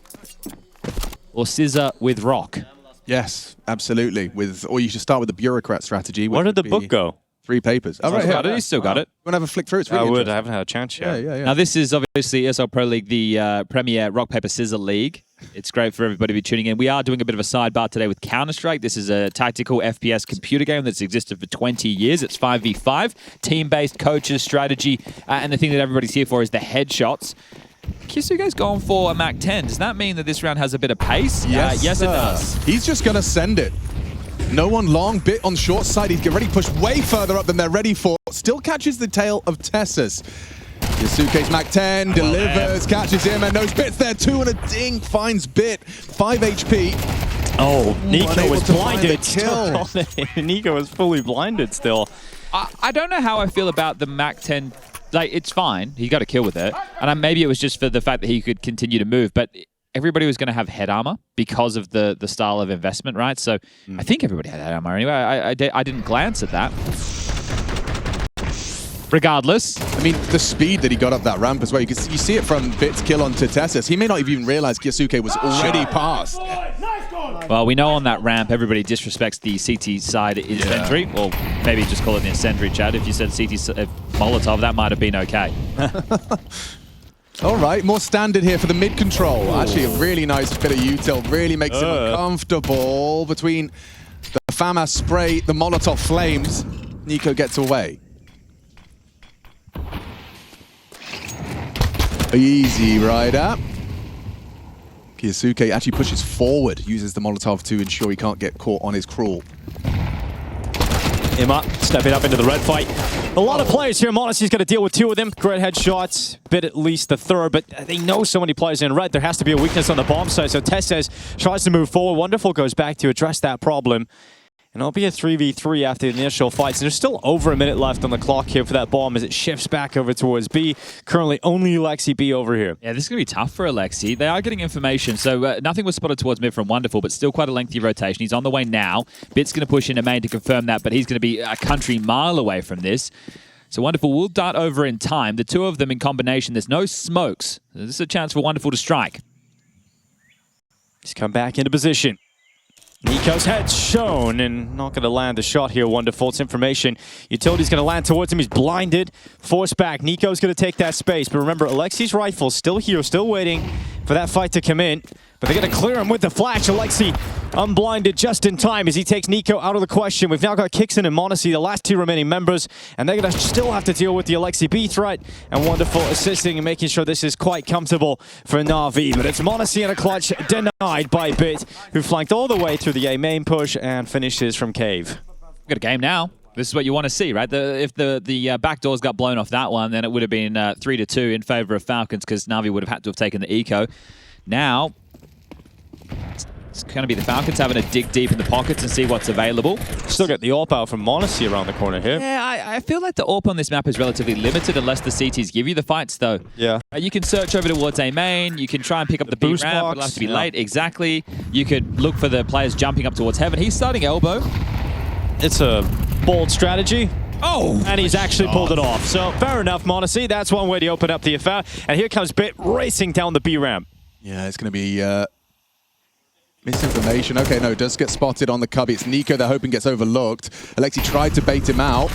Or scissor with rock. Yes, absolutely. Or you should start with the bureaucrat strategy. Where did the book go? 3 papers. Oh, right here. He's still got it. You want to have a flick through? It's really interesting. I haven't had a chance yet. Yeah. Now, this is obviously ESL Pro League, the premier rock, paper, scissor league. It's great for everybody to be tuning in. We are doing a bit of a sidebar today with Counter-Strike. This is a tactical FPS computer game that's existed for 20 years. It's 5v5, team-based coaches, strategy, and the thing that everybody's here for is the headshots. kyxsan's going for a Mac 10. Does that mean that this round has a bit of pace? Yes, it does. He's just going to send it. No one long, bit on short side. He's already pushed way further up than they're ready for. Still catches the tail of Tessus. Yasuke's Mac 10 delivers, catches him, and those bits there too, and a ding finds Bit. 5 HP. Oh, Nico was blinded. Kill. Nico was fully blinded still. I don't know how I feel about the Mac 10. Like, it's fine. He got a kill with it. And maybe it was just for the fact that he could continue to move. But everybody was going to have head armor because of the style of investment, right? So I think everybody had head armor anyway. I didn't glance at that. Regardless. I mean, the speed that he got up that ramp as well. You see it from Bit's kill onto Tessus. He may not have even realized Kyxsan was already past. Well, we know on that ramp, everybody disrespects the CT side incendiary. Yeah. Well, maybe just call it the incendiary, Chad. If you said CT Molotov, that might have been okay. All right, more standard here for the mid control. Actually, a really nice bit of util. Really makes him uncomfortable between the FAMAS spray, the Molotov flames. Nico gets away. Easy rider. kyxsan actually pushes forward, uses the Molotov to ensure he can't get caught on his crawl. Emma stepping up into the red fight. A lot of players here. Monacy's got to deal with 2 of them. Great headshots. Bit at least the third, but they know so many players in red. There has to be a weakness on the bomb side. So Tessus tries to move forward. Wonderful goes back to address that problem. And it'll be a 3v3 after the initial fights. And there's still over a minute left on the clock here for that bomb as it shifts back over towards B. Currently only Aleksib over here. Yeah, this is going to be tough for Aleksib. They are getting information. So nothing was spotted towards mid from Wonderful, but still quite a lengthy rotation. He's on the way now. Bit's going to push into main to confirm that, but he's going to be a country mile away from this. So Wonderful will dart over in time. The 2 of them in combination. There's no smokes. This is a chance for Wonderful to strike. He's come back into position. Nico's head shown and not going to land the shot here. Wonderful. It's information. Utility's going to land towards him. He's blinded. Forced back. Nico's going to take that space. But remember, Aleksib's rifle still here, still waiting for that fight to come in. But they're going to clear him with the flash. Aleksib unblinded just in time as he takes Nico out of the question. We've now got kyxsan and Monacy, the last 2 remaining members, and they're going to still have to deal with the Aleksib B threat. And Wonderful assisting and making sure this is quite comfortable for Na'Vi. But it's Monacy in a clutch, denied by Bit, who flanked all the way through the A main push and finishes from Cave. We've got a game now. This is what you want to see, right? If the back doors got blown off that one, then it would have been 3-2 in favor of Falcons because Na'Vi would have had to have taken the eco. Now, it's going to be the Falcons having to dig deep in the pockets and see what's available. Still got the AWP out from Monacy around the corner here. Yeah, I feel like the AWP on this map is relatively limited unless the CTs give you the fights, though. Yeah. You can search over towards A main. You can try and pick up the B ramp, but it'll have to be late. Exactly. You could look for the players jumping up towards Heaven. He's starting elbow. It's a bold strategy. Oh! And he's actually pulled it off. So, fair enough, Monacy. That's one way to open up the affair. And here comes Bit racing down the B ramp. Yeah, it's going to be misinformation. Okay, no, does get spotted on the cubby. It's Nico they're hoping gets overlooked. Aleksib tried to bait him out.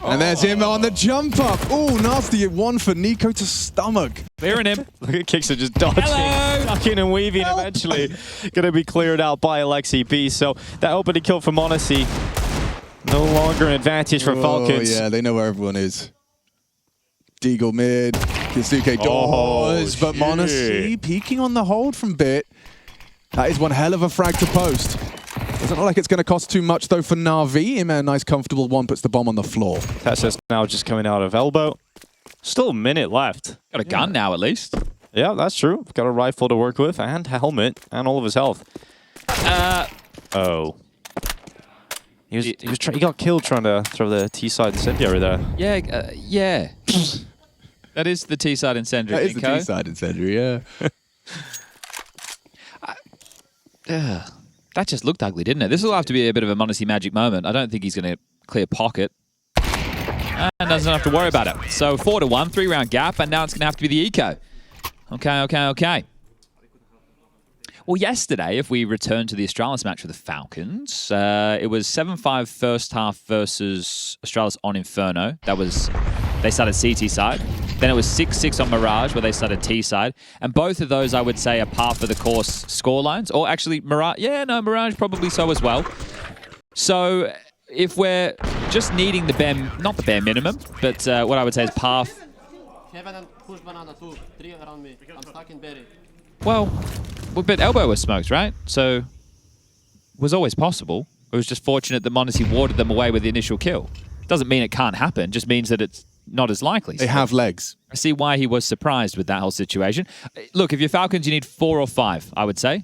And there's him on the jump up. Oh, nasty one for Nico to stomach. Clearing him. Look at kyxsan just dodging, ducking and weaving. Help. Eventually going to be cleared out by Aleksib B. So that opening kill for Monacy. No longer an advantage for Falcons. Yeah, they know where everyone is. Deagle mid. kyxsan doors. But Monacy peeking on the hold from Bit. That is one hell of a frag to post. Doesn't look like it's going to cost too much, though, for Na'Vi. A nice, comfortable one, puts the bomb on the floor. Tessus now just coming out of elbow. Still a minute left. Got a gun now, at least. Yeah, that's true. Got a rifle to work with, and a helmet, and all of his health. Oh. He got killed trying to throw the T-side incendiary there. Yeah, yeah. That is the T-side incendiary. That is the T-side incendiary, yeah. That just looked ugly, didn't it? This will have to be a bit of a Monacy magic moment. I don't think he's going to clear pocket. And doesn't have to worry about it. So 4-1, 3-round gap, and now it's going to have to be the eco. Okay. Well, yesterday, if we return to the Astralis match with the Falcons, it was 7-5 first half versus Astralis on Inferno. They started CT side. Then it was 6-6 on Mirage, where they started T side. And both of those, I would say, are par for the course scorelines. Or actually, Mirage probably so as well. So if we're just needing not the bare minimum, but what I would say is par. Well, but Elbow was smoked, right? So it was always possible. It was just fortunate that Monacy warded them away with the initial kill. Doesn't mean it can't happen, just means that it's not as likely. They have legs. I see why he was surprised with that whole situation. Look, if you're Falcons, you need 4 or 5, I would say.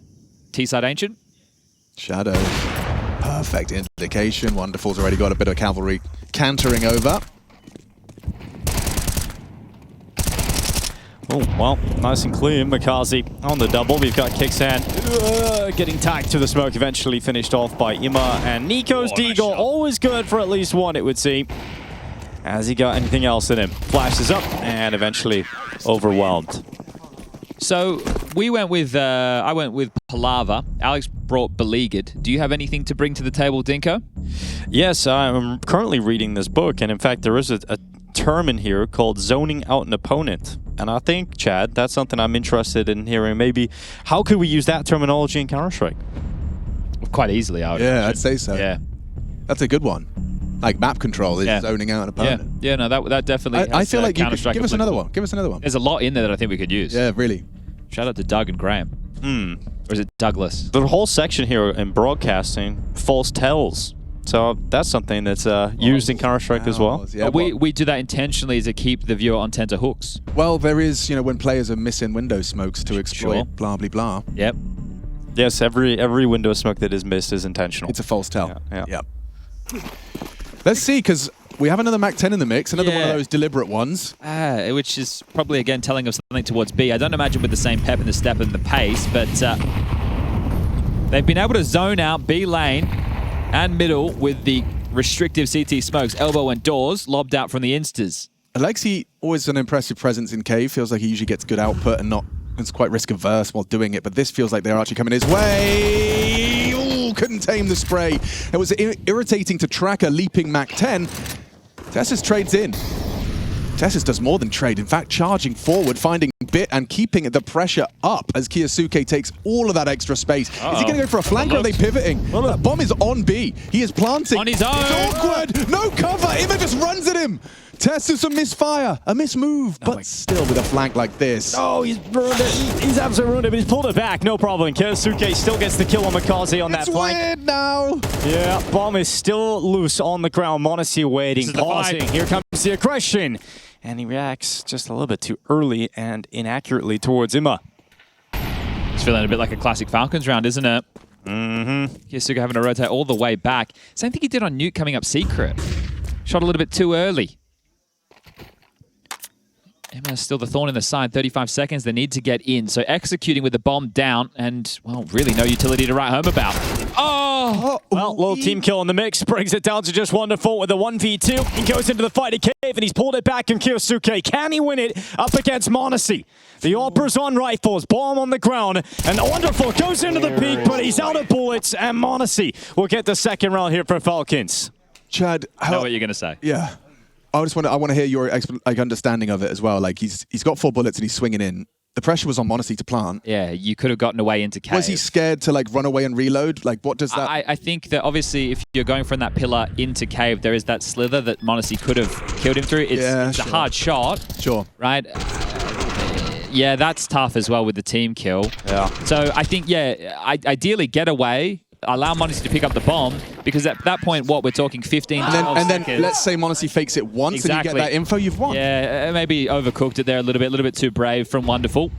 T-side Ancient. Shadow. Perfect indication. Wonderful's already got a bit of cavalry cantering over. Oh, well, nice and clean. Makazi on the double. We've got kyxsan getting tagged to the smoke, eventually finished off by Ima. And Nico's Deagle, always good for at least one, it would seem. Has he got anything else in him? Flashes up and eventually overwhelmed. So I went with Palava. Alex brought Beleaguered. Do you have anything to bring to the table, Dinko? Yes, I'm currently reading this book, and in fact, there is a term in here called zoning out an opponent. And I think, Chad, that's something I'm interested in hearing. Maybe, how could we use that terminology in Counter-Strike? Quite easily, I would. Yeah, I'd say so. Yeah. That's a good one. Like map control is zoning out an opponent. Yeah, no, that definitely. I feel like you could give us another applicable. one. Give us another one. There's a lot in there that I think we could use. Yeah, really. Shout out to Doug and Graham. Or is it Douglas? The whole section here in broadcasting, false tells. So that's something that's used in Counter-Strike as well. Yeah, we do that intentionally to keep the viewer on tenterhooks. Well, there is, when players are missing window smokes to exploit, blah, blah, blah. Yep. Yes, every window smoke that is missed is intentional. It's a false tell. Yeah. Yep. Let's see, because we have another Mac-10 in the mix, another one of those deliberate ones. Which is probably, again, telling us something towards B. I don't imagine with the same pep and the step and the pace, but they've been able to zone out B lane and middle with the restrictive CT smokes. Elbow and doors lobbed out from the instas. Aleksib, always an impressive presence in cave. Feels like he usually gets good output and it's quite risk averse while doing it, but this feels like they're actually coming his way. Ooh, couldn't tame the spray. It was irritating to track a leaping Mac-10. Tessus trades in. Tessus does more than trade. In fact, charging forward, finding bit and keeping the pressure up as kyxsan takes all of that extra space. Is he going to go for a flank or are they pivoting? That bomb is on B. He is planting. On his own. It's awkward. No cover. Ima just runs at him. Tessus a misfire, a mismove, but still with a flank like this. Oh, he's ruined it. He's absolutely ruined it, but he's pulled it back. No problem. kyxsan still gets the kill on Makazi on that flank. It's weird now. Yeah, bomb is still loose on the ground. Monacy waiting, pausing. Here comes the aggression. And he reacts just a little bit too early and inaccurately towards Ima. It's feeling a bit like a classic Falcons round, isn't it? kyxsan having to rotate all the way back. Same thing he did on Nuke coming up secret. Shot a little bit too early. Ima's still the thorn in the side, 35 seconds, they need to get in. So executing with the bomb down and, well, really no utility to write home about. Oh! Well, little team kill in the mix, brings it down to just 1-4 with a 1v2. He goes into the fight at Cave and he's pulled it back in kyxsan. Can he win it up against Monacy? The AWPers on rifles, bomb on the ground, and Wonderful goes into the peak, but he's out of bullets, and Monacy will get the second round here for Falcons. Chad, I know what you're going to say. Yeah. I want to hear your understanding of it as well. Like he's got 4 bullets and he's swinging in. The pressure was on Monacy to plant. Yeah, you could have gotten away into Cave. Was he scared to run away and reload? Like what does that? I think that obviously if you're going from that pillar into Cave, there is that slither that Monacy could have killed him through. It's a hard shot. Sure. Right? Yeah, that's tough as well with the team kill. Yeah. So I think, ideally get away. Allow Monacy to pick up the bomb, because at that point, we're talking 15 and then let's say Monacy fakes it once and you get that info, you've won. Yeah, maybe overcooked it there a little bit too brave from Wonderful.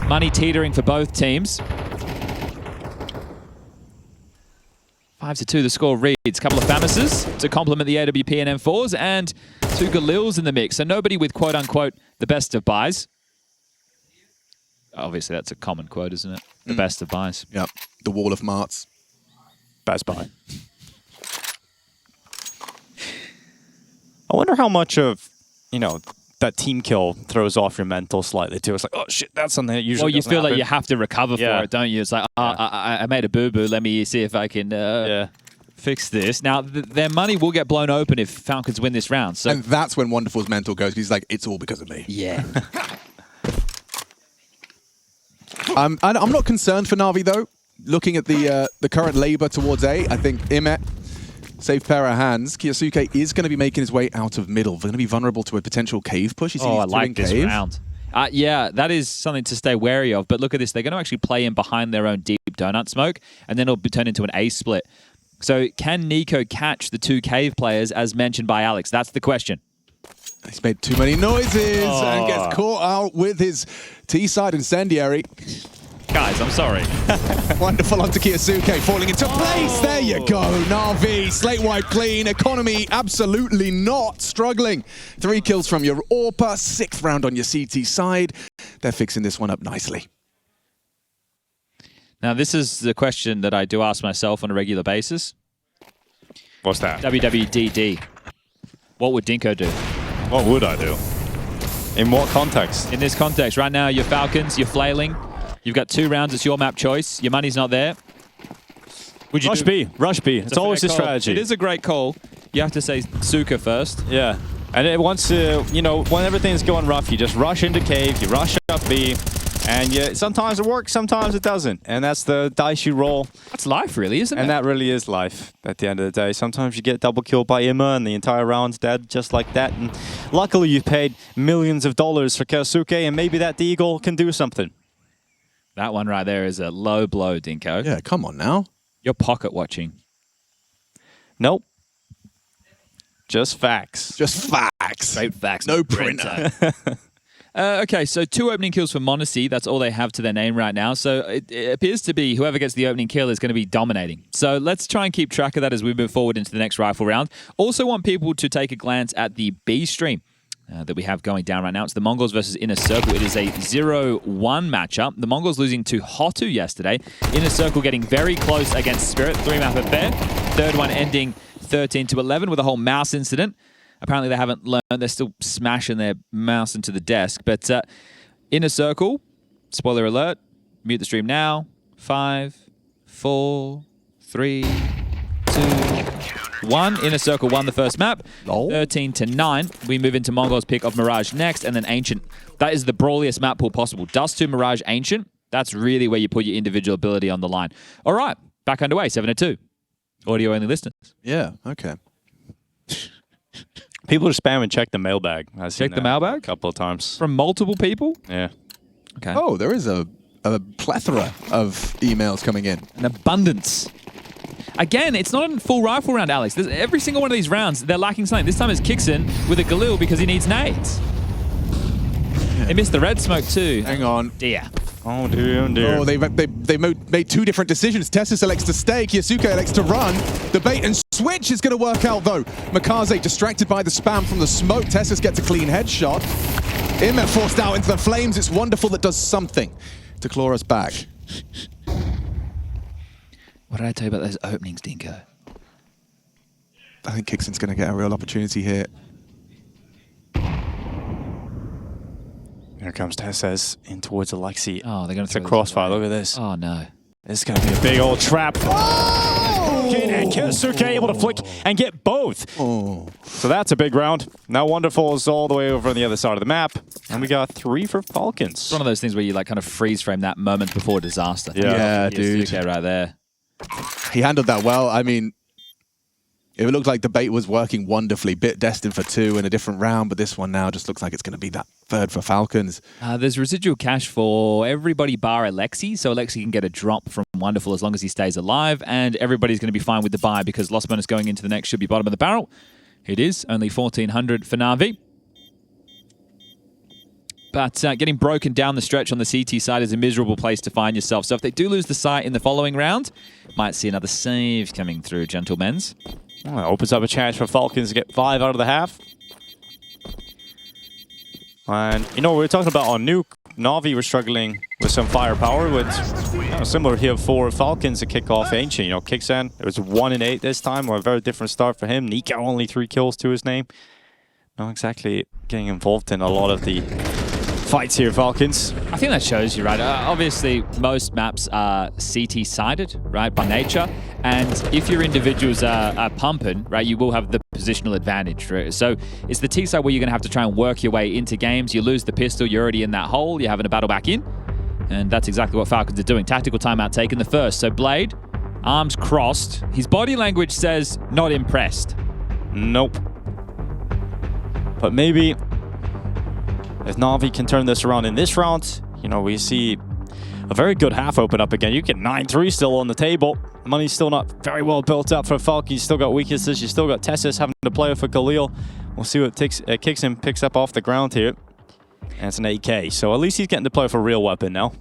Money teetering for both teams. 5-2 the score reads. Couple of Famises to complement the AWP and M4s, and 2 Galils in the mix. So nobody with quote-unquote the best of buys. Obviously, that's a common quote, isn't it? The best of buys. Yep. The wall of marts. Best buy. I wonder how much of, that team kill throws off your mental slightly too. It's like, oh shit, that's something that usually Well, you doesn't feel happen. like you have to recover for it, don't you? It's like, I made a boo-boo. Let me see if I can fix this. Now, their money will get blown open if Falcons win this round. So And that's when Wonderful's mental goes. He's like, it's all because of me. yeah. I'm not concerned for Na'Vi, though. Looking at the current labor towards A, I think Imet, safe pair of hands. kyxsan is going to be making his way out of middle. They're going to be vulnerable to a potential cave push. Oh, I like this round. Yeah, that is something to stay wary of. But look at this. They're going to actually play in behind their own deep donut smoke, and then it'll be turned into an A split. So can Nico catch the two cave players as mentioned by Alex? That's the question. He's made too many noises and gets caught out with his T-side incendiary. Guys, I'm sorry. Wonderful onto kyxsan, falling into place. There you go, Na'Vi. Slate wipe clean. Economy absolutely not struggling. 3 kills from your AWPer. 6th round on your CT side. They're fixing this one up nicely. Now, this is the question that I do ask myself on a regular basis. What's that? WWDD. What would Dinko do? What would I do? In what context? In this context, right now, you're Falcons, you're flailing. You've got 2 rounds, it's your map choice. Your money's not there. Would you Rush B. Rush B. It's always the strategy. It is a great call. You have to say Suka first. Yeah. And it wants to, when everything's going rough, you just rush into cave, you rush up B, and sometimes it works, sometimes it doesn't. And that's the dice you roll. That's life, really, isn't it? And that really is life at the end of the day. Sometimes you get double killed by Imma and the entire round's dead just like that. And luckily you've paid millions of dollars for kyxsan, and maybe that Deagle can do something. That one right there is a low blow, Dinko. Yeah, come on now. You're pocket watching. Nope. Just facts. Just facts. Straight facts. No printer. Okay, so 2 opening kills for Monacy. That's all they have to their name right now. So it appears to be whoever gets the opening kill is going to be dominating. So let's try and keep track of that as we move forward into the next rifle round. Also want people to take a glance at the B stream that we have going down right now. It's the Mongols versus Inner Circle. It is a 0-1 matchup. The Mongols losing to Hotu yesterday. Inner Circle getting very close against Spirit. 3-map affair. Third one ending 13-11 with a whole mouse incident. Apparently they haven't learned. They're still smashing their mouse into the desk. But Inner Circle, spoiler alert, mute the stream now. 5, 4, 3, 2, 1. Inner Circle won the first map. 13-9. We move into Mongol's pick of Mirage next, and then Ancient. That is the brawliest map pool possible. Dust 2, Mirage, Ancient. That's really where you put your individual ability on the line. All right, back underway, 7-2. Audio-only listeners. Yeah, okay. People just spam and check the mailbag. I've seen Check the that mailbag? a couple of times. From multiple people? Yeah. Okay. Oh, there is a plethora of emails coming in. An abundance. Again, it's not a full rifle round, Alex. Every single one of these rounds, they're lacking something. This time it's kyxsan with a Galil because he needs nades. Yeah. He missed the red smoke too. Hang on. Dear. Oh dear, oh dear. Oh, they made 2 different decisions. Tessus elects to stay, kyxsan elects to run. The bait and switch is going to work out though. Makaze distracted by the spam from the smoke. Tessus gets a clean headshot. Imet forced out into the flames. It's wonderful that does something to claw us back. What did I tell you about those openings, Dinko? I think kyxsan's going to get a real opportunity here. Here comes Tessus in towards Aleksib. Oh, they're going to It's a crossfire. Look at this. Oh, no. This is going to be a big old trap. Oh! And kyxsan able to flick and get both. Oh. So that's a big round. Now Wonderful is all the way over on the other side of the map. And we got 3 for Falcons. It's one of those things where you like kind of freeze frame that moment before disaster. Yeah, dude. Okay, right there. He handled that well. I mean, it looked like the bait was working wonderfully. Bit destined for 2 in a different round, but this one now just looks like it's going to be that 3rd for Falcons. There's residual cash for everybody bar Aleksib, so Aleksib can get a drop from Wonderful as long as he stays alive, and everybody's going to be fine with the buy because loss bonus going into the next should be bottom of the barrel. It is only 1,400 for NAVI. But getting broken down the stretch on the CT side is a miserable place to find yourself. So if they do lose the site in the following round, might see another save coming through, gentlemen's. Oh, that opens up a chance for Falcons to get 5 out of the half. And, we were talking about on Nuke NAVI were struggling with some firepower. With similar here for Falcons to kick off Ancient. You know, kyxsan, it was 1-8 this time, or a very different start for him. Nico only 3 kills to his name. Not exactly getting involved in a lot of the fights here, Falcons. I think that shows you, right? Obviously, most maps are CT-sided, right, by nature. And if your individuals are pumping, right, you will have the positional advantage, right? So it's the T side where you're going to have to try and work your way into games. You lose the pistol, you're already in that hole, you're having to battle back in. And that's exactly what Falcons are doing. Tactical timeout taken the first. So Blade, arms crossed. His body language says not impressed. Nope. But maybe if NAVI can turn this around in this round, you know, we see a very good half open up again. You get 9-3 still on the table. Money's still not very well built up for Falcons. You still got weaknesses. You still got Tessus having to play for Khalil. We'll see what kyxsan picks up off the ground here. And it's an AK. So at least he's getting to play for a real weapon now.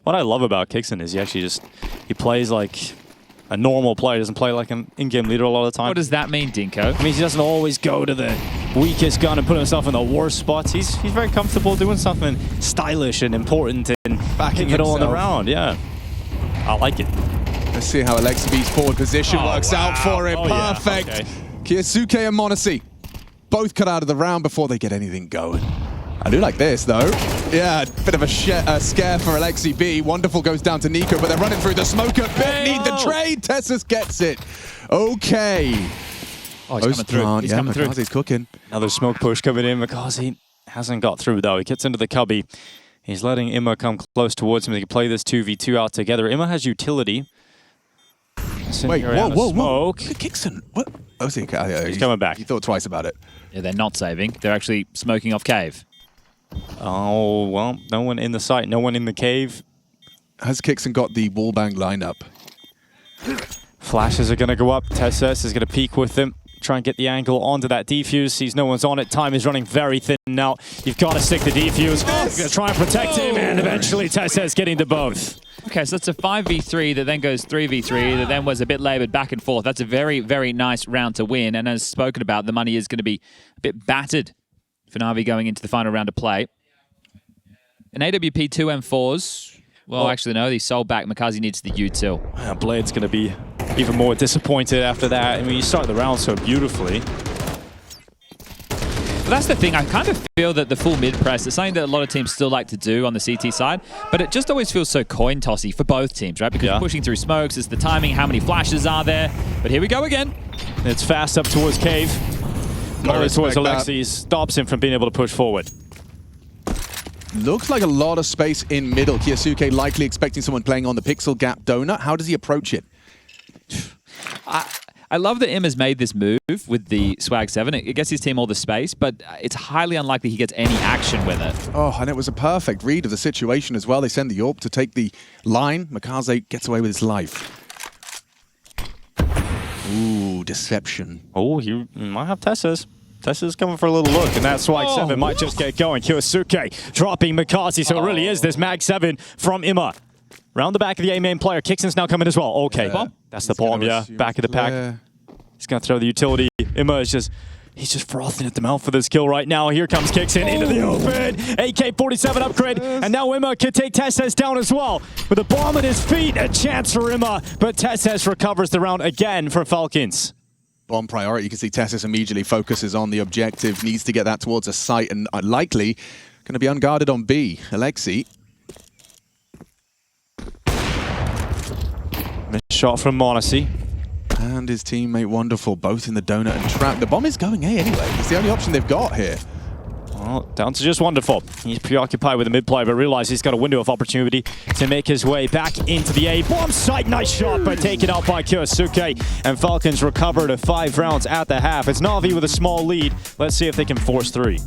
What I love about kyxsan is he plays like a normal player. Doesn't play like an in-game leader a lot of the time. What does that mean, Dinko? I mean, he doesn't always go to the weakest gun and put himself in the worst spots. He's very comfortable doing something stylish and important and backing it all in the round. Yeah, I like it. Let's see how Aleksib's forward position works out for him. Perfect. Yeah. Okay. kyxsan and m0NESY both cut out of the round before they get anything going. I do like this, though. Yeah, bit of a scare for Aleksib. Wonderful goes down to Nico, but they're running through the smoker. Need the trade. Tessus gets it. Okay. Oh, he's coming through. He's coming through. He's cooking. Another smoke push coming in. Makazi hasn't got through, though. He gets into the cubby. He's letting Imma come close towards him. They can play this 2v2 out together. Imma has utility. Wait, whoa. kyxsan, what? Oh, he's coming back. He thought twice about it. Yeah, they're not saving. They're actually smoking off cave. Oh, well, no one in the site, no one in the cave. Has kyxsan got the wallbang lined up? Flashes are going to go up. Tessus is going to peek with them. Try and get the angle onto that defuse. Sees no one's on it. Time is running very thin now. You've got to stick the defuse. Yes. Going to try and protect him, and eventually Tessus getting to both. Okay, so that's a 5v3 that then goes 3v3 that then was a bit laboured back and forth. That's a very, very nice round to win. And as spoken about, the money is going to be a bit battered for NAVI going into the final round of play. An AWP 2 M4s. Well, actually, no, they sold back. Makazi needs the util. Blade's going to be even more disappointed after that. I mean, you start the round so beautifully. But that's the thing. I kind of feel that the full mid press is something that a lot of teams still like to do on the CT side, but it just always feels so coin tossy for both teams, right? Because you're pushing through smokes, it's the timing, how many flashes are there. But here we go again. It's fast up towards cave. Towards Aleksib, stops him from being able to push forward. Looks like a lot of space in middle. kyxsan likely expecting someone playing on the pixel gap donut. How does he approach it? I love that Im has made this move with the Swag 7. It gets his team all the space, but it's highly unlikely he gets any action with it. Oh, and it was a perfect read of the situation as well. They send the AWP to take the line. Makazi gets away with his life. Ooh, deception. Oh, he might have Tessus. Tessus coming for a little look, and that Swag 7 might just get going. kyxsan dropping Makazi, so it really is this Mag 7 from Imma. Round the back of the A main player. kyxsan's now coming as well. Okay, that's the bomb, back of the pack. He's going to throw the utility. Imma is he's just frothing at the mouth for this kill right now. Here comes kyxsan into the open. AK-47 upgrade, and now Imma can take Tessus down as well. With a bomb at his feet, a chance for Imma, but Tessus recovers the round again for Falcons. Bomb priority. You can see Tessus immediately focuses on the objective, needs to get that towards a site, and likely going to be unguarded on B. Aleksib. Missed shot from m0NESY. And his teammate Wonderful, both in the donut and trap. The bomb is going A anyway. It's the only option they've got here. Well, down to just Wonderful. He's preoccupied with the mid play, but realizes he's got a window of opportunity to make his way back into the A. Bomb site, nice shot, but taken out by kyxsan. And Falcons recover to 5 rounds at the half. It's NAVI with a small lead. Let's see if they can force 3.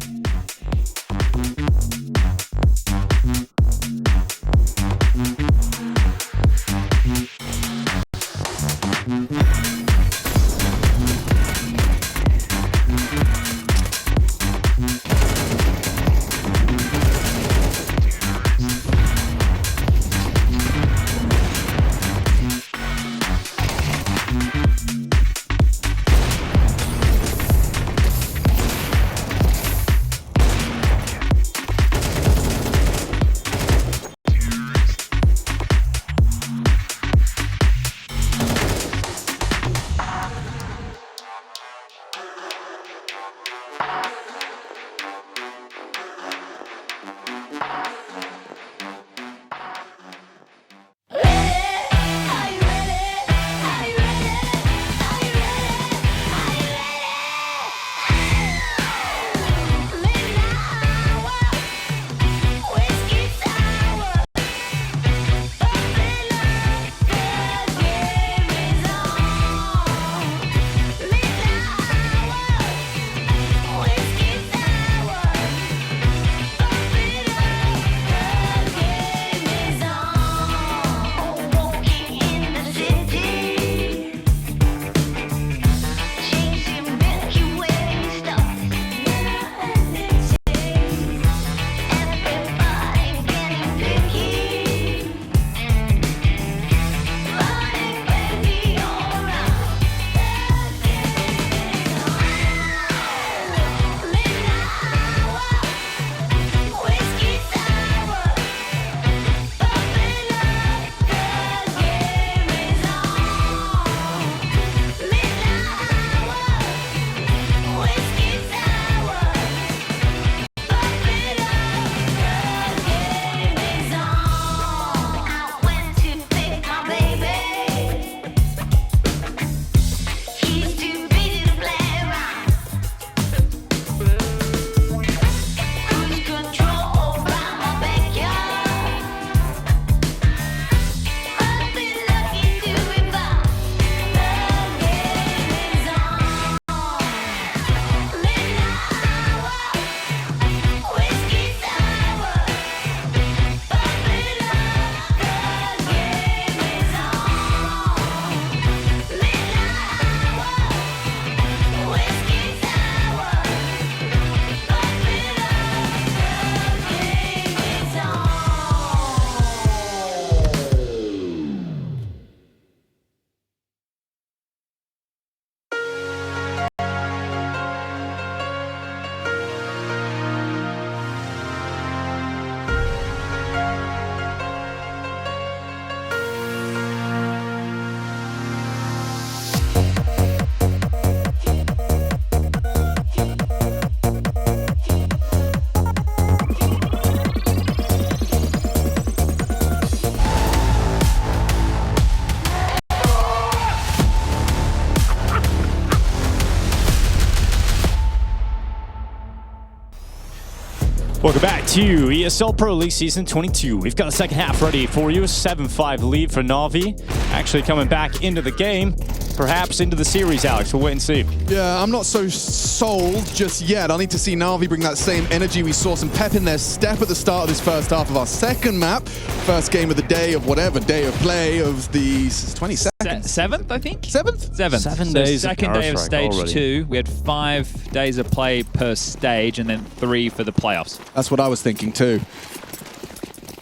Welcome back to ESL Pro League Season 22. We've got a second half ready for you. 7-5 lead for NAVI. Actually coming back into the game, perhaps into the series, Alex. We'll wait and see. Yeah, I'm not so sold just yet. I need to see NAVI bring that same energy. We saw some pep in their step at the start of this first half of our second map. First game of the day of whatever day of play of the 22nd. Seventh, I think? Seventh? 7 days. Second day of stage already. 2. We had 5 days of play per stage and then 3 for the playoffs. That's what I was thinking too.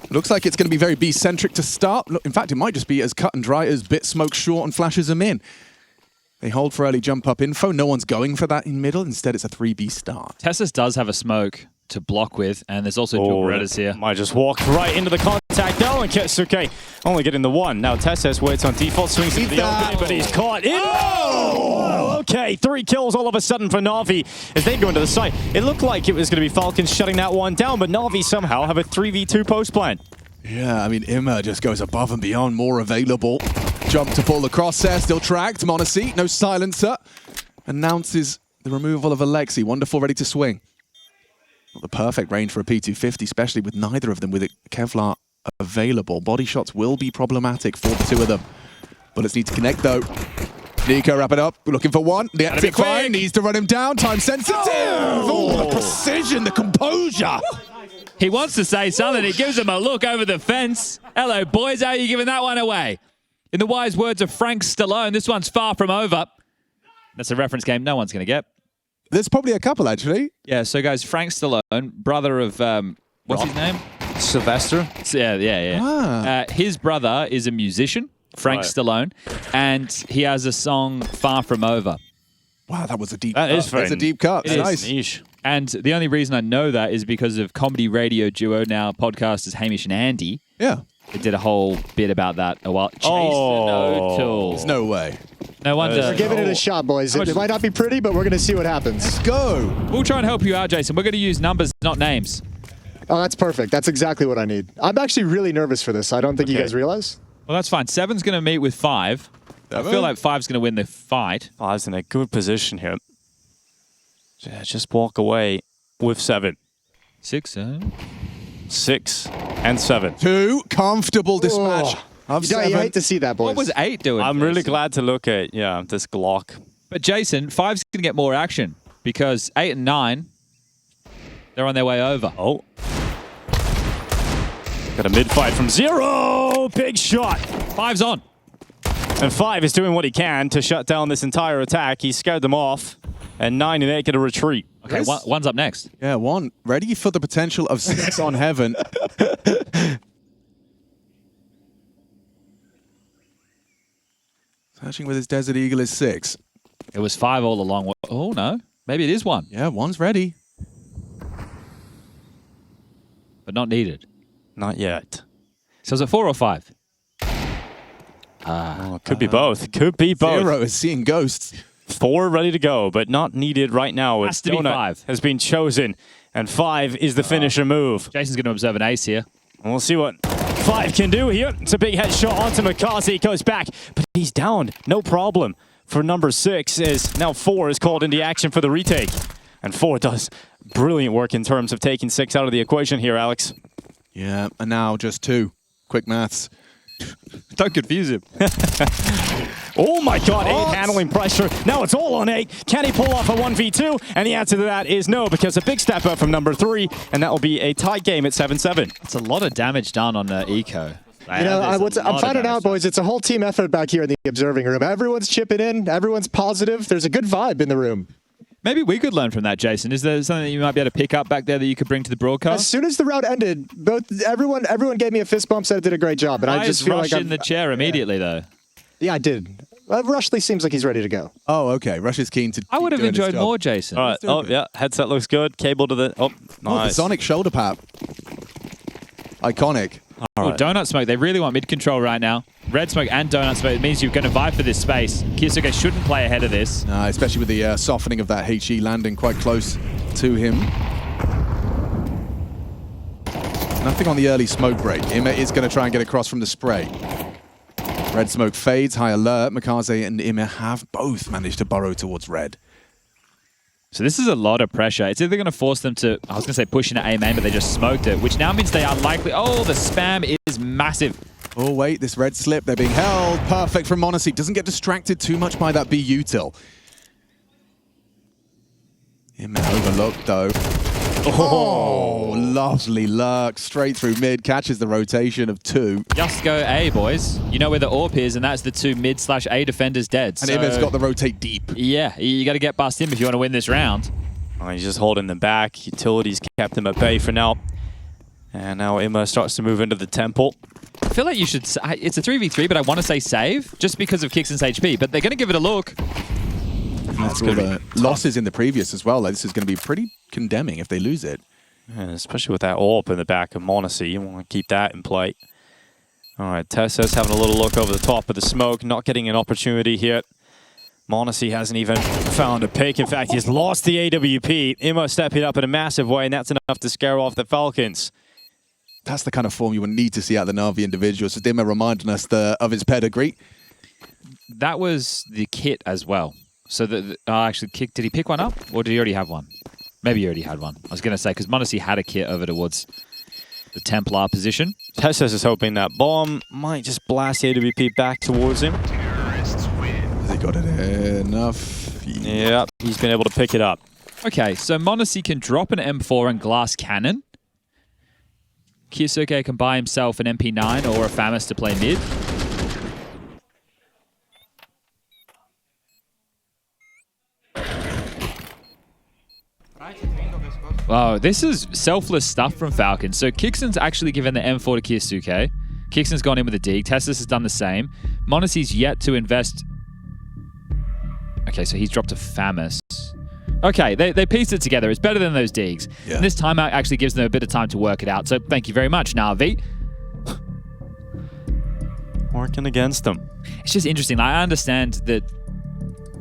Looks like it's going to be very B-centric to start. Look, in fact, it might just be as cut and dry as Bit smokes short and flashes them in. They hold for early jump up info. No one's going for that in middle. Instead, it's a 3B start. Tessus does have a smoke to block with, and there's also dual Berettas here. Might just walk right into the contact though, and kyxsan only getting the 1. Now Tessus waits on default, swings into the opening, but he's caught in. Oh! Okay, 3 kills all of a sudden for NAVI as they go into the site. It looked like it was going to be Falcons shutting that one down, but NAVI somehow have a 3v2 post plan. Yeah, I mean, Imma just goes above and beyond, more available. Jump to pull the crosshair, still tracked. Monacy, no silencer. Announces the removal of Aleksib. Wonderful, ready to swing. Not the perfect range for a P250, especially with neither of them with Kevlar available. Body shots will be problematic for the 2 of them. Bullets need to connect, though. Nico, wrap it up. We're looking for 1. The active fire needs to run him down. Time sensitive. Oh, the precision, the composure. He wants to say something. He gives him a look over the fence. Hello, boys. How are you giving that one away? In the wise words of Frank Stallone, this one's far from over. That's a reference game no one's going to get. There's probably a couple, actually. Yeah, so guys, Frank Stallone, brother of, what's his name? Sylvester? Yeah. Ah. His brother is a musician, Frank Stallone, and he has a song, Far From Over. Wow, that was a deep cut. That's a deep cut. Nice. Niche. And the only reason I know that is because of comedy radio duo, now podcasters Hamish and Andy. Yeah. They did a whole bit about that a while. Jason O'Toole. There's no way. No wonder. We're giving it a shot, boys. It might not be pretty, but we're going to see what happens. Let's go. We'll try and help you out, Jason. We're going to use numbers, not names. Oh, that's perfect. That's exactly what I need. I'm actually really nervous for this. I don't think you guys realize. Well, that's fine. 7's going to meet with 5. I feel like 5's going to win the fight. 5's in a good position here. Yeah, just walk away with 7. 6, 6 and 7. 2 comfortable dispatch. Of You 7. hate to see that, boys. What was 8 doing? I'm really glad to look at, this Glock. But Jason, 5's going to get more action because 8 and 9, they're on their way over. Oh. Got a mid-fight from 0. Big shot. 5's on. And 5 is doing what he can to shut down this entire attack. He scared them off. And 9 and 8 get a retreat. Okay, one's up next. Yeah, 1. Ready for the potential of 6 on heaven. Searching with his Desert Eagle is 6. It was 5 all along. Oh, no. Maybe it is 1. Yeah, 1's ready. But not needed. Not yet. So is it 4 or 5? Could be both. Could be both. 0 is seeing ghosts. 4 ready to go, but not needed right now. Has to be 5. Has been chosen, and 5 is the finisher move. Jason's going to observe an ace here. And we'll see what 5 can do here. It's a big headshot onto Makazi. Goes back, but he's down. No problem for number 6, as now 4 is called into action for the retake. And 4 does brilliant work in terms of taking 6 out of the equation here, Alex. Yeah, and now just 2. Quick maths. Don't confuse him. Oh my God, 8 handling pressure. Now it's all on 8. Can he pull off a 1v2? And the answer to that is no, because a big step up from number 3, and that will be a tight game at 7-7. It's a lot of damage done on Eco. You know, I'm finding out, boys, it's a whole team effort back here in the observing room. Everyone's chipping in. Everyone's positive. There's a good vibe in the room. Maybe we could learn from that, Jason. Is there something that you might be able to pick up back there that you could bring to the broadcast? As soon as the round ended, everyone gave me a fist bump, said it did a great job, and I just feel like in the chair immediately, though. Yeah, I did. Rushley seems like he's ready to go. Oh, okay. Rush is keen to. I would have doing his enjoyed job. more, Jason. All right. Oh, yeah. Headset looks good. Cable to the... Oh, Oh, the nice. Sonic shoulder pap. Iconic. All Oh, right. Donut Smoke. They really want mid-control right now. Red Smoke and Donut Smoke. It means you're going to vie for this space. kyxsan shouldn't play ahead of this. Especially with the softening of that HE landing quite close to him. Nothing on the early smoke break. Imma is going to try and get across from the spray. Red smoke fades, high alert. Makaze and Imma have both managed to burrow towards red. So this is a lot of pressure. It's either going to force them to, I was going to say push into A main, but they just smoked it, which now means they are likely, oh, the spam is massive. Oh, wait, this red slip, they're being held. Perfect from m0NESY. Doesn't get distracted too much by that B util. Him overlooked, though. Oh, lovely lurk. Straight through mid, catches the rotation of 2. Just go A, boys. You know where the AWP is, and that's the 2 mid/A defenders dead. And Immer's got the rotate deep. Yeah, you got to get past him if you want to win this round. Oh, he's just holding them back. Utilities kept them at bay for now. And now Immer starts to move into the temple. I feel like you should... It's a 3v3, but I want to say save, just because of kyxsan's HP. But they're going to give it a look. That's all the losses in the previous as well. Like, this is going to be pretty condemning if they lose it. Yeah, especially with that AWP in the back of m0NESY. You want to keep that in play. All right, Tessa's having a little look over the top of the smoke, not getting an opportunity here. m0NESY hasn't even found a pick. In fact, he's lost the AWP. Immer stepping up in a massive way, and that's enough to scare off the Falcons. That's the kind of form you would need to see out of the NAVI individuals. So Dimmer reminding us of his pedigree. That was the kit as well. So actually, did he pick one up, or did he already have one? Maybe he already had one. I was going to say, because m0NESY had a kit over towards the Templar position. Tessus is hoping that bomb might just blast the AWP back towards him. Has he got it enough? Yeah, he's been able to pick it up. Okay, so m0NESY can drop an M4 and glass cannon. kyxsan can buy himself an MP9 or a FAMAS to play mid. Wow, this is selfless stuff from Falcons. So kyxsan's actually given the M4 to kyxsan. kyxsan's gone in with a dig. Tessus has done the same. m0NESY's yet to invest. Okay, so he's dropped a FAMAS. Okay, they pieced it together. It's better than those digs. Yeah. And this timeout actually gives them a bit of time to work it out. So thank you very much, NAVI. Working against them. It's just interesting. I understand that.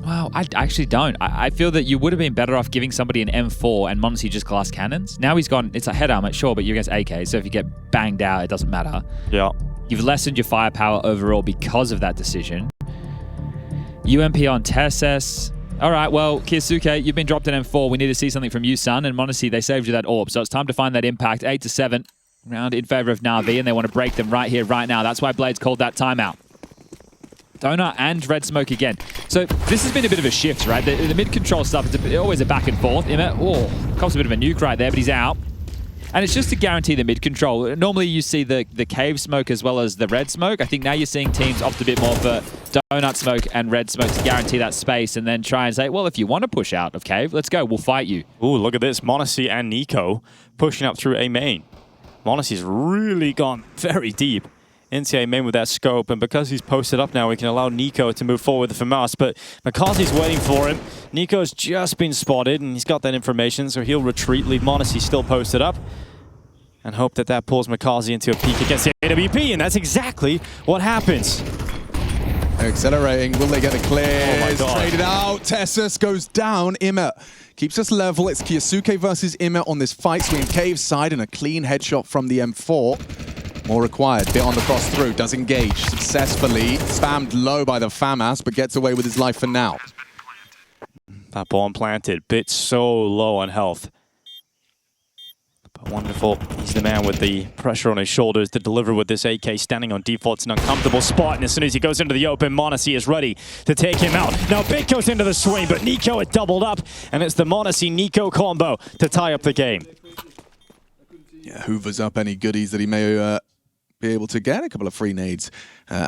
Well, I actually don't. I feel that you would have been better off giving somebody an M4 and m0NESY just glass cannons. Now he's gone, it's a head helmet, sure, but you're against AK, so if you get banged out, it doesn't matter. Yeah. You've lessened your firepower overall because of that decision. UMP on Tessus. All right, well, kyxsan, you've been dropped an M4. We need to see something from you, son. And m0NESY, they saved you that AWP, so it's time to find that impact. 8-7, round in favor of NAVI, and they want to break them right here, right now. That's why Blade's called that timeout. Donut and Red Smoke again. So this has been a bit of a shift, right? The mid-control stuff is always a back and forth. Oh, cops a bit of a nuke right there, but he's out. And it's just to guarantee the mid-control. Normally you see the cave smoke as well as the red smoke. I think now you're seeing teams opt a bit more for donut smoke and red smoke to guarantee that space and then try and say, well, if you want to push out of cave, let's go. We'll fight you. Ooh, look at this. m0NESY and NiKo pushing up through A main. m0NESY's really gone very deep into A main with that scope, and because he's posted up now, we can allow NiKo to move forward with the FAMAS, but Makazi's waiting for him. NiKo's just been spotted, and he's got that information, so he'll retreat, leave m0NESY still posted up, and hope that that pulls Makazi into a peek against the AWP, and that's exactly what happens. Accelerating, will they get the clear? Oh my God. Traded out, Tessus goes down, Immer keeps us level. It's kyxsan versus Immer on this fight, swinging cave side, and a clean headshot from the M4. More required. Bit on the cross through. Does engage successfully. Spammed low by the FAMAS, but gets away with his life for now. That bomb planted. Bit so low on health. But wonderful. He's the man with the pressure on his shoulders to deliver with this AK standing on default. It's an uncomfortable spot, and as soon as he goes into the open, m0NESY is ready to take him out. Now Bit goes into the swing, but NiKo had doubled up, and it's the m0NESY-NiKo combo to tie up the game. Yeah, hoovers up any goodies that he may be able to get. A couple of free nades.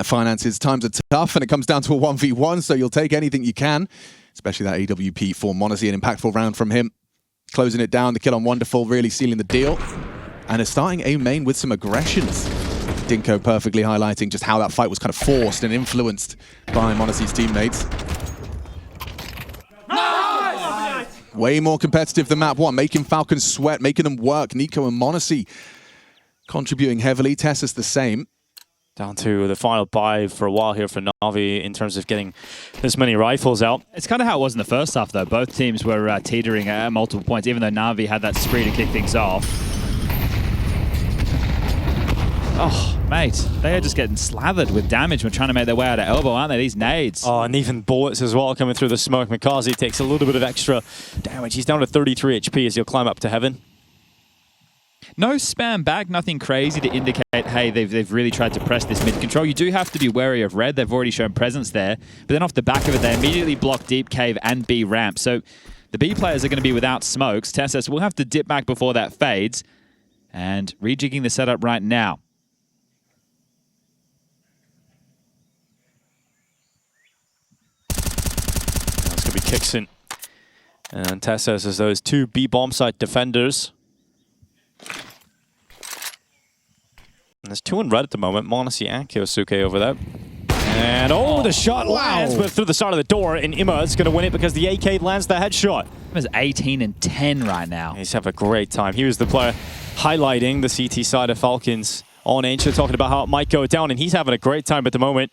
Finances, times are tough, and it comes down to a 1v1, so you'll take anything you can, especially that AWP for m0NESY. An impactful round from him. Closing it down, the kill on Wonderful, really sealing the deal. And is starting A main with some aggressions. Dinko perfectly highlighting just how that fight was kind of forced and influenced by m0NESY's teammates. Way more competitive than map one, making Falcons sweat, making them work. NiKo and m0NESY contributing heavily. Tessus the same. Down to the final buy for a while here for NAVI in terms of getting this many rifles out. It's kind of how it was in the first half, though. Both teams were teetering at multiple points, even though NAVI had that spree to kick things off. Oh, man. Mate, they are just getting slathered with damage when trying to make their way out of elbow, aren't they? These nades. Oh, and even bullets as well coming through the smoke. Mikaze takes a little bit of extra damage. He's down to 33 HP as he'll climb up to heaven. No spam back, nothing crazy to indicate, hey, they've really tried to press this mid control. You do have to be wary of red. They've already shown presence there. But then off the back of it, they immediately block deep cave and B ramp. So the B players are going to be without smokes. TeSeS will have to dip back before that fades. And rejigging the setup right now. That's going to be kyxsan. And TeSeS as those two B bomb site defenders. And there's two in red at the moment. m0NESY and kyxsan over there. And the shot lands, but through the side of the door, and Imma is going to win it because the AK lands the headshot. Imma's 18 and 10 right now. He's having a great time. He was the player highlighting the CT side of Falcons on Ancient, talking about how it might go down, and he's having a great time at the moment.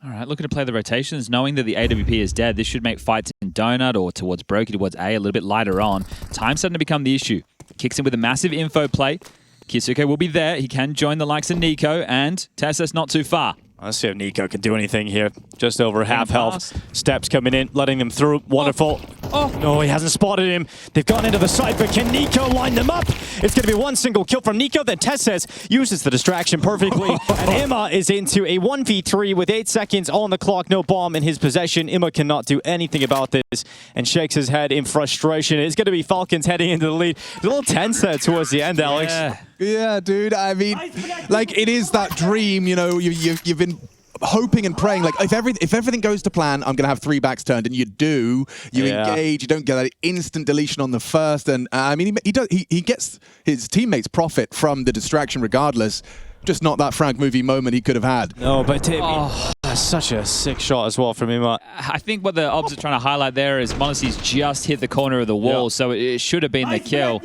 All right, looking to play the rotations, knowing that the AWP is dead. This should make fights in Donut or towards Brokey, towards A, a little bit lighter on. Time's starting to become the issue. kyxsan with a massive info play. kyxsan will be there. He can join the likes of Nico, and TeSeS not too far. Let's see if Nico can do anything here. Just over half health. Steps coming in, letting them through. Wonderful. No, he hasn't spotted him. They've gone into the side, but can Nico line them up? It's going to be one single kill from Nico. Then TeSeS uses the distraction perfectly. And Imma is into a 1v3 with 8 seconds on the clock. No bomb in his possession. Imma cannot do anything about this and shakes his head in frustration. It's going to be Falcons heading into the lead. A little tense there towards the end, Alex. Yeah, dude. I mean, like, it is that dream, you know, you've been hoping and praying, like, if everything goes to plan, I'm going to have 3 backs turned, and you do. You engage, you don't get that instant deletion on the first, and I mean, he gets his teammates profit from the distraction regardless. Just not that Frank movie moment he could have had. No, but such a sick shot as well from Imma. I think what the obs are trying to highlight there is m0NESY's just hit the corner of the wall, so it should have been the kill.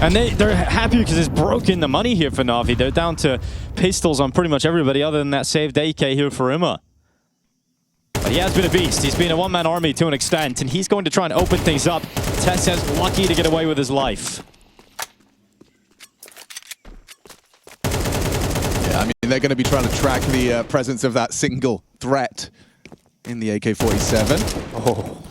And they're happy because it's broken the money here for NAVI. They're down to pistols on pretty much everybody other than that saved AK here for Imma. But he has been a beast. He's been a one-man army to an extent, and he's going to try and open things up. TeSeS lucky to get away with his life. Yeah, I mean, they're going to be trying to track the presence of that single threat in the AK-47.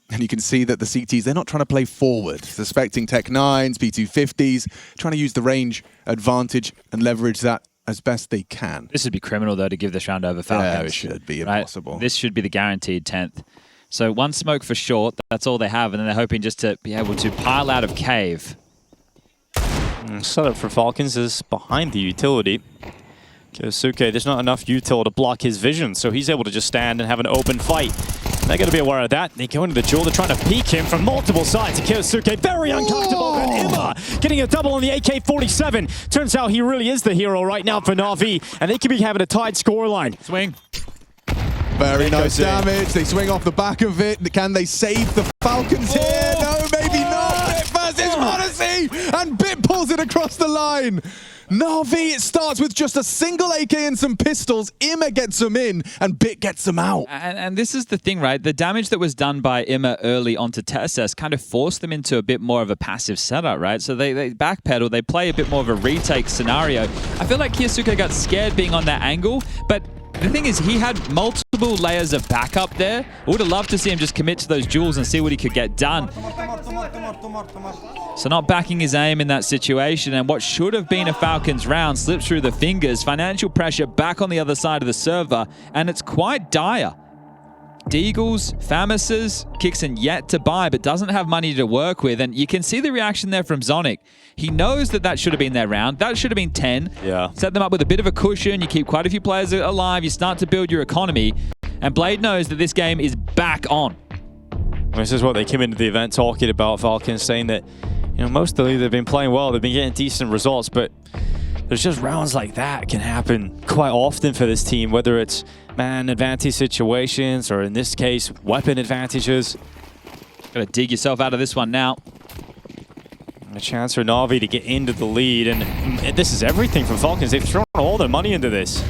And you can see that the CTs, they're not trying to play forward. Suspecting Tech 9s, P250s, trying to use the range advantage and leverage that as best they can. This would be criminal, though, to give this round over Falcons. Yeah, it should be impossible. Right? This should be the guaranteed 10th. So one smoke for short, that's all they have, and then they're hoping just to be able to pile out of cave. Setup for Falcons is behind the utility. kyxsan, there's not enough util to block his vision, so he's able to just stand and have an open fight. They're going to be aware of that. They go into the duel. They're trying to peek him from multiple sides. kyxsan, very uncomfortable. And Imma getting a double on the AK-47. Turns out he really is the hero right now for NAVI, and they could be having a tied scoreline. Swing. Very nice damage. They swing off the back of it. Can they save the Falcons here? No, maybe not. Bit versus m0NESY, and Bit pulls it across the line. NAVI, it starts with just a single AK and some pistols. Imma gets them in, and Bit gets them out. And this is the thing, right? The damage that was done by Imma early onto TeSeS kind of forced them into a bit more of a passive setup, right? So they backpedal, they play a bit more of a retake scenario. I feel like kyxsan got scared being on that angle, but the thing is, he had multiple layers of backup there. I would have loved to see him just commit to those duels and see what he could get done. So not backing his aim in that situation, and what should have been a Falcons round slips through the fingers. Financial pressure back on the other side of the server, and it's quite dire. Deagles, Famises, kyxsan yet to buy, but doesn't have money to work with. And you can see the reaction there from Zonic. He knows that that should have been their round. That should have been 10. Yeah. Set them up with a bit of a cushion. You keep quite a few players alive. You start to build your economy. And Blade knows that this game is back on. This is what they came into the event talking about, Falcons, saying that, you know, most of the league they've been playing well. They've been getting decent results, but there's just rounds like that can happen quite often for this team, whether it's man advantage situations or in this case, weapon advantages. Got to dig yourself out of this one now. A chance for NAVI to get into the lead, and this is everything from Falcons. They've thrown all their money into this.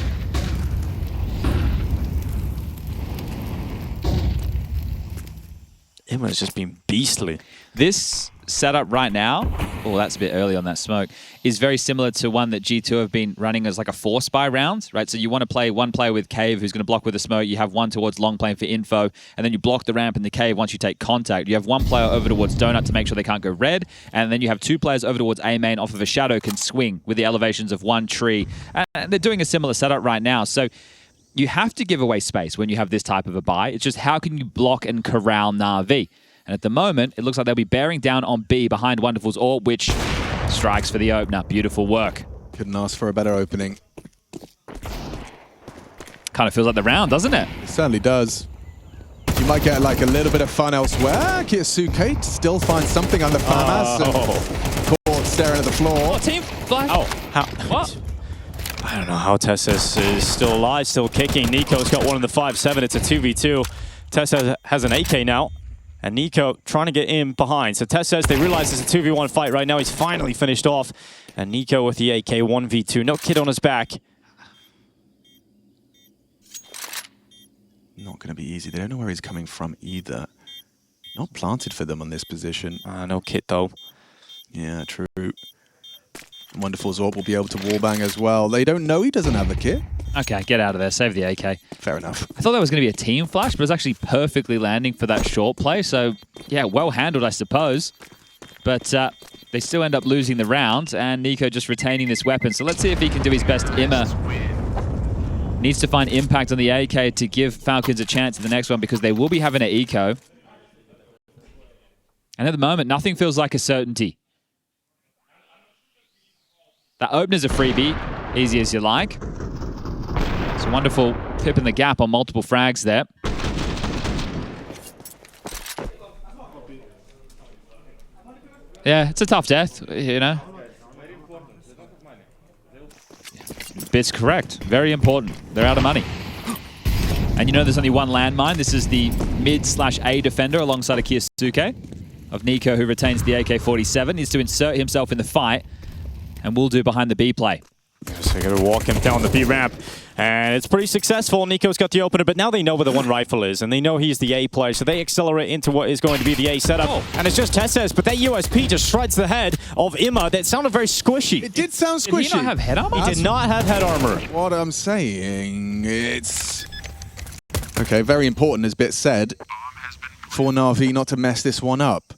Imma's just been beastly. This setup right now, oh, that's a bit early on that smoke, is very similar to one that G2 have been running as like a 4-spy round, right? So you want to play one player with Cave who's going to block with the smoke. You have one towards long playing for info, and then you block the ramp in the Cave once you take contact. You have one player over towards Donut to make sure they can't go red, and then you have 2 players over towards A main off of a shadow can swing with the elevations of 1 tree. And they're doing a similar setup right now. So you have to give away space when you have this type of a buy. It's just how can you block and corral NAVI? And at the moment, it looks like they'll be bearing down on B behind Wonderful's AWP, which strikes for the opener. Beautiful work. Couldn't ask for a better opening. Kind of feels like the round, doesn't it? It certainly does. You might get like a little bit of fun elsewhere. kyxsan still finds something on the FAMAS. Caught staring at the floor. Oh, team flag. Oh, how? What? I don't know how Tessus is still alive, still kicking. Nico's got one in the 5-7. It's a 2v2. Tessus has an AK now. And Nico trying to get in behind. So Tess says they realize it's a 2v1 fight right now. He's finally finished off. And Nico with the AK 1v2. No kid on his back. Not going to be easy. They don't know where he's coming from either. Not planted for them on this position. No kit though. Yeah, true. Wonderful Zorb will be able to wallbang as well. They don't know he doesn't have a kit. Okay, get out of there. Save the AK. Fair enough. I thought that was going to be a team flash, but it's actually perfectly landing for that short play. So, yeah, well handled, I suppose. But they still end up losing the round, and Nico just retaining this weapon. So let's see if he can do his best. Imma needs to find impact on the AK to give Falcons a chance in the next one, because they will be having an eco. And at the moment, nothing feels like a certainty. That opener's a freebie, easy as you like. It's a wonderful pip in the gap on multiple frags there. Yeah, it's a tough death, you know. Bit's correct. Very important. They're out of money. And you know there's only one landmine. This is the mid/A defender alongside a kyxsan of Nico, who retains the AK-47. Needs to insert himself in the fight, and will do behind the B play. So they're going to walk him down the B ramp. And it's pretty successful. Nico's got the opener, but now they know where the 1 rifle is, and they know he's the A player, so they accelerate into what is going to be the A setup. Oh. And it's just Tessus, but that USP just shreds the head of Imma. That sounded very squishy. It did sound squishy. Did he not have head armor? He did not have head armor. What I'm saying, it's... Okay, very important, as Bit said, for NAVI not to mess this one up.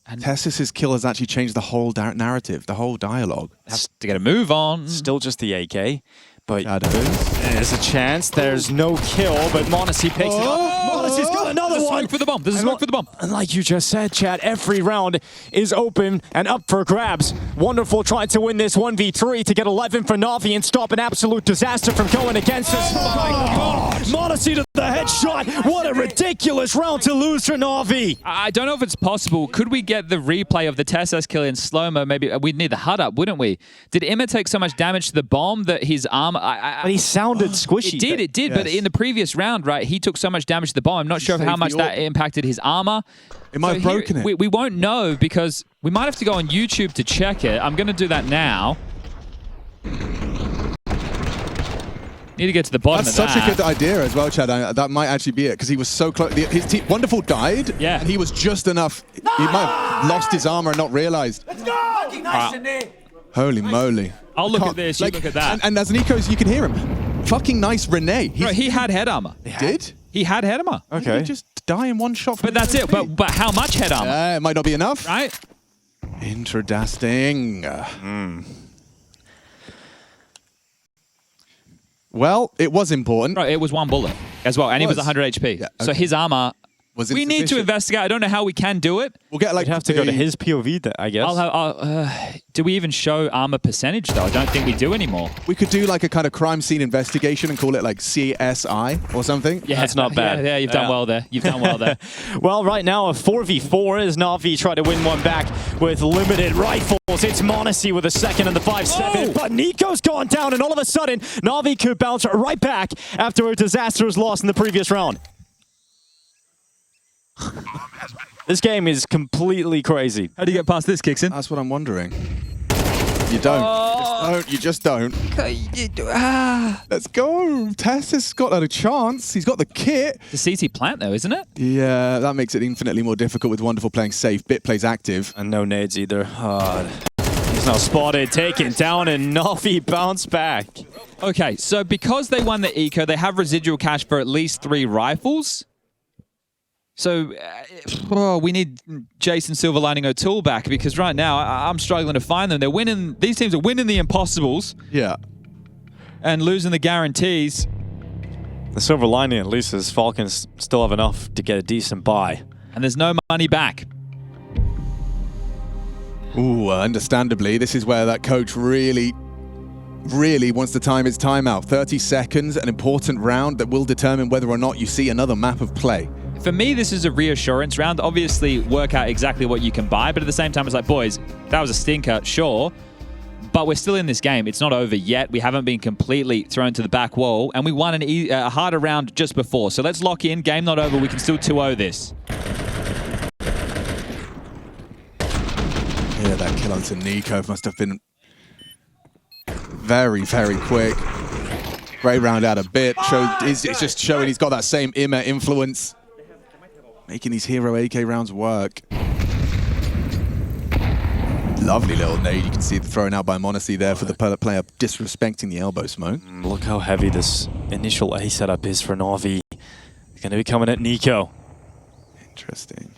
And Tessus's kill has actually changed the whole narrative, the whole dialogue. Has to get a move on. Still just the AK. But Shadows. There's a chance. There's no kill, but m0NESY picks it up. m0NESY's got another one. Smoke for the bomb. This is smoke for the bomb. And like you just said, Chad, every round is open and up for grabs. Wonderful trying to win this 1v3 to get 11 for NAVI and stop an absolute disaster from going against us. Oh my God! m0NESY to the headshot. What a ridiculous round to lose for NAVI. I don't know if it's possible. Could we get the replay of the Tessus kill in slow-mo? Maybe we'd need the HUD up, wouldn't we? Did Imma take so much damage to the bomb that his arm... But he sounded squishy. It did. Yes. But in the previous round, right, he took so much damage to the bomb. I'm not sure how much that impacted his armor. It might have broken it. We won't know, because we might have to go on YouTube to check it. I'm going to do that now. Need to get to the bottom of that. That's such a good idea as well, Chad. That might actually be it, because he was so close. His team, Wonderful died, yeah, and he was just enough. He might have lost his armor and not realized. Let's go! Nice in there. Holy moly. I'll look at this, you look at that. And as Nico's, you can hear him. Fucking nice Renee. Right, he had head armor. He did? He had head armor. Okay. He just die in one shot. But that's it. But how much head armor? It might not be enough. Right? Interesting. Well, it was important. Right, it was 1 bullet as well, and he was 100 HP. Yeah, okay. So his armor... We need to investigate. I don't know how we can do it. We'll get like... We'd have to go to his POV, I guess. Do we even show armor percentage, though? I don't think we do anymore. We could do like a kind of crime scene investigation and call it like CSI or something. Yeah, that's not bad. Yeah, you've done well there. You've done well there. Well, right now, a 4v4 as NAVI try to win one back with limited rifles. It's m0NESY with a second and the 5-7. But Nico's gone down, and all of a sudden, NAVI could bounce right back after a disastrous loss in the previous round. This game is completely crazy. How do you get past this, kyxsan? That's what I'm wondering. You don't. don't. You just don't. Let's go. Tess has got a chance. He's got the kit. The CT plant, though, isn't it? Yeah, that makes it infinitely more difficult with Wonderful playing safe. Bit plays active. And no nades either. He's now spotted, taken down, and NAVI bounce back. Okay, so because they won the eco, they have residual cash for at least 3 rifles. So we need Jason Silver Lining O'Toole back, because right now I'm struggling to find them. They're winning. These teams are winning the impossibles. Yeah. And losing the guarantees. The silver lining at least is Falcons still have enough to get a decent buy. And there's no money back. Ooh, understandably, this is where that coach really wants to time his timeout. 30 seconds, an important round that will determine whether or not you see another map of play. For me, this is a reassurance round. Obviously, work out exactly what you can buy, but at the same time, it's like, boys, that was a stinker, sure, but we're still in this game. It's not over yet. We haven't been completely thrown to the back wall, and we won a harder round just before. So let's lock in. Game not over. We can still 2-0 this. Yeah, that kill onto Nico must have been very, very quick. Great round out a bit. It's just showing he's got that same Immer influence. Making these hero AK rounds work. Lovely little nade. You can see it thrown out by m0NESY there for the player disrespecting the elbow smoke. Look how heavy this initial A setup is for NAVI. Going to be coming at Nico. Interesting.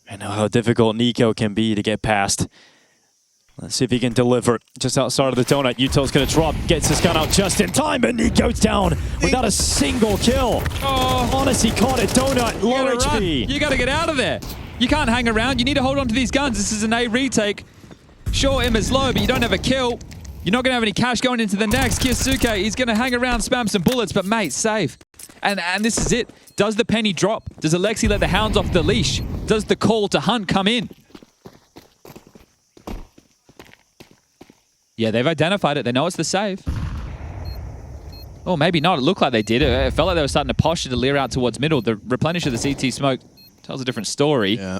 I know how difficult Nico can be to get past. Let's see if he can deliver. Just outside of the donut, Yuto's going to drop, gets his gun out just in time, and Nico's down without a single kill. Oh, m0NESY caught it, donut, low HP. You got to get out of there. You can't hang around. You need to hold on to these guns. This is an A retake. Sure, Imma's low, but you don't have a kill. You're not going to have any cash going into the next. kyxsan, he's going to hang around, spam some bullets, but mate, save. And this is it. Does the penny drop? Does Aleksib let the hounds off the leash? Does the call to hunt come in? Yeah, they've identified it. They know it's the save. Oh, maybe not. It looked like they did. It felt like they were starting to posture to leer out towards middle. The replenish of the CT smoke tells a different story. Yeah.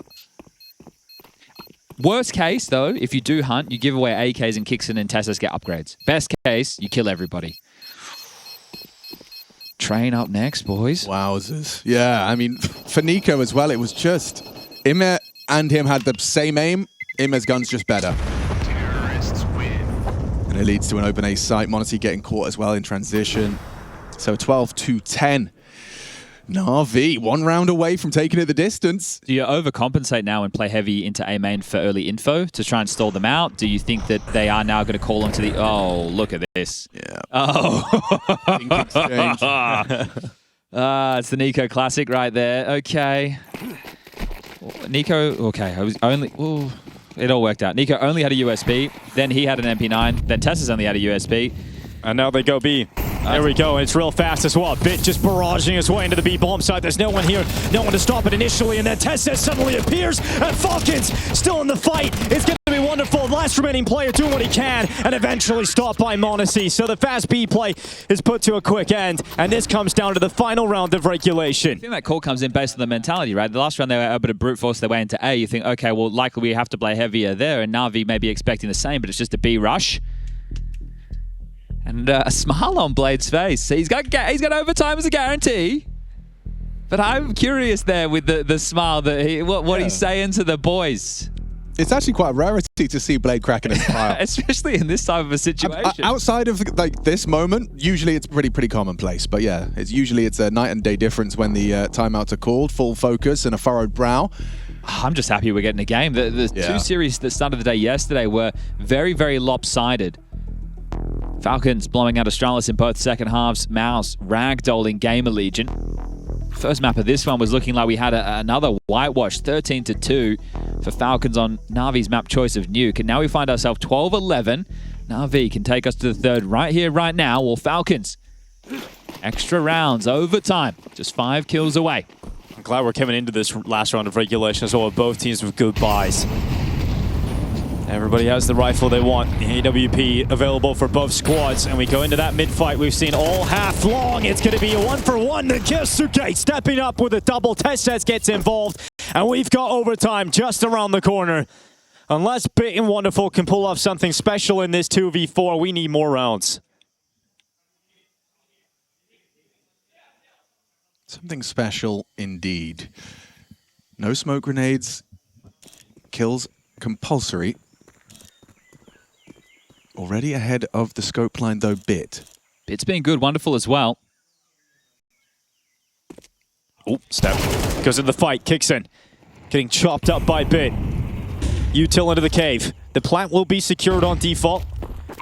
Worst case, though, if you do hunt, you give away AKs and kyxsan and Tessus get upgrades. Best case, you kill everybody. Train up next, boys. Wowzers. Yeah, I mean, for Nico as well, it was just Immer and him had the same aim. Imma's gun's just better. And it leads to an open A site. m0NESY getting caught as well in transition. So 12-10. NAVI, 1 round away from taking it the distance. Do you overcompensate now and play heavy into A main for early info to try and stall them out? Do you think that they are now going to call onto the... Oh, look at this. Yeah. Oh. Exchange. It's the Nico classic right there. Okay. Nico... Okay, I was only... Ooh. It all worked out. Nico only had a USP, then he had an MP9, then Tessus only had a USP. And now they go B. There we go. It's real fast as well. Bit just barraging his way into the B bomb site. There's no one here. No one to stop it initially. And then Tessus suddenly appears. And Falcons still in the fight. It's going to be wonderful. Last remaining player doing what he can. And eventually stopped by m0NESY. So the fast B play is put to a quick end. And this comes down to the final round of regulation. I think that call comes in based on the mentality, right? The last round they were able to brute force their way into A. You think, okay, well, likely we have to play heavier there. And NAVI may be expecting the same, but it's just a B rush. And a smile on Blade's face. He's got overtime as a guarantee. But I'm curious there with the smile that what he's saying to the boys. It's actually quite a rarity to see Blade cracking a smile. Especially in this type of a situation. Outside of like this moment, usually it's pretty commonplace. But yeah, it's a night and day difference when the timeouts are called. Full focus and a furrowed brow. I'm just happy we're getting a game. The 2 series that started the day yesterday were very, very lopsided. Falcons blowing out Astralis in both second halves. Mouse ragdolling Gamer Legion. First map of this one was looking like we had another whitewash, 13-2 for Falcons on NAVI's map choice of Nuke. And now we find ourselves 12-11. NAVI can take us to the third right here, right now, or Falcons. Extra rounds, overtime, just 5 kills away. I'm glad we're coming into this last round of regulation as well with both teams with good buys. Everybody has the rifle they want. The AWP available for both squads. And we go into that mid-fight we've seen all half long. It's going to be a 1-for-1. The kyxsan stepping up with a double. Tessus gets involved. And we've got overtime just around the corner. Unless Bit and Wonderful can pull off something special in this 2v4, we need more rounds. Something special indeed. No smoke grenades. Kills compulsory. Already ahead of the scope line though, Bit. Bit's been good, Wonderful as well. Oh, step. Goes in the fight, kyxsan. Getting chopped up by Bit. Util into the cave. The plant will be secured on default.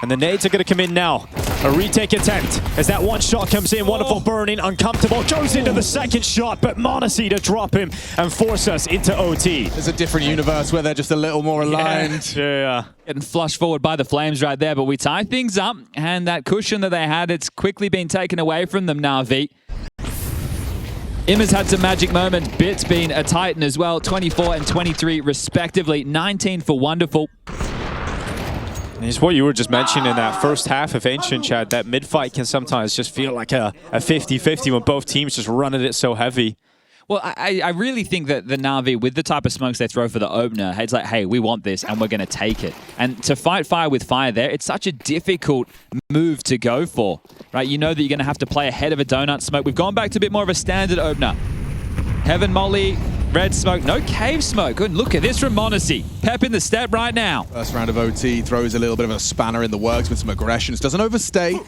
And the nades are going to come in now. A retake attempt as that one shot comes in. Wonderful burning, uncomfortable. Goes into the second shot, but m0NESY to drop him and force us into OT. There's a different universe where they're just a little more aligned. Yeah. Getting flushed forward by the Flames right there, but we tie things up, and that cushion that they had, it's quickly been taken away from them, NAVI. Imma's had some magic moments. Bit's been a Titan as well, 24 and 23 respectively, 19 for Wonderful. It's what you were just mentioning in that first half of Ancient, Chad. That mid-fight can sometimes just feel like a 50-50 when both teams just run at it so heavy. Well, I really think that the NAVI, with the type of smokes they throw for the opener, it's like, hey, we want this and we're going to take it. And to fight fire with fire there, it's such a difficult move to go for, right? You know that you're going to have to play ahead of a donut smoke. We've gone back to a bit more of a standard opener. Heaven Molly, red smoke, no cave smoke. Good, look at this from m0NESY. Pep in the step right now. First round of OT throws a little bit of a spanner in the works with some aggressions. Doesn't overstay.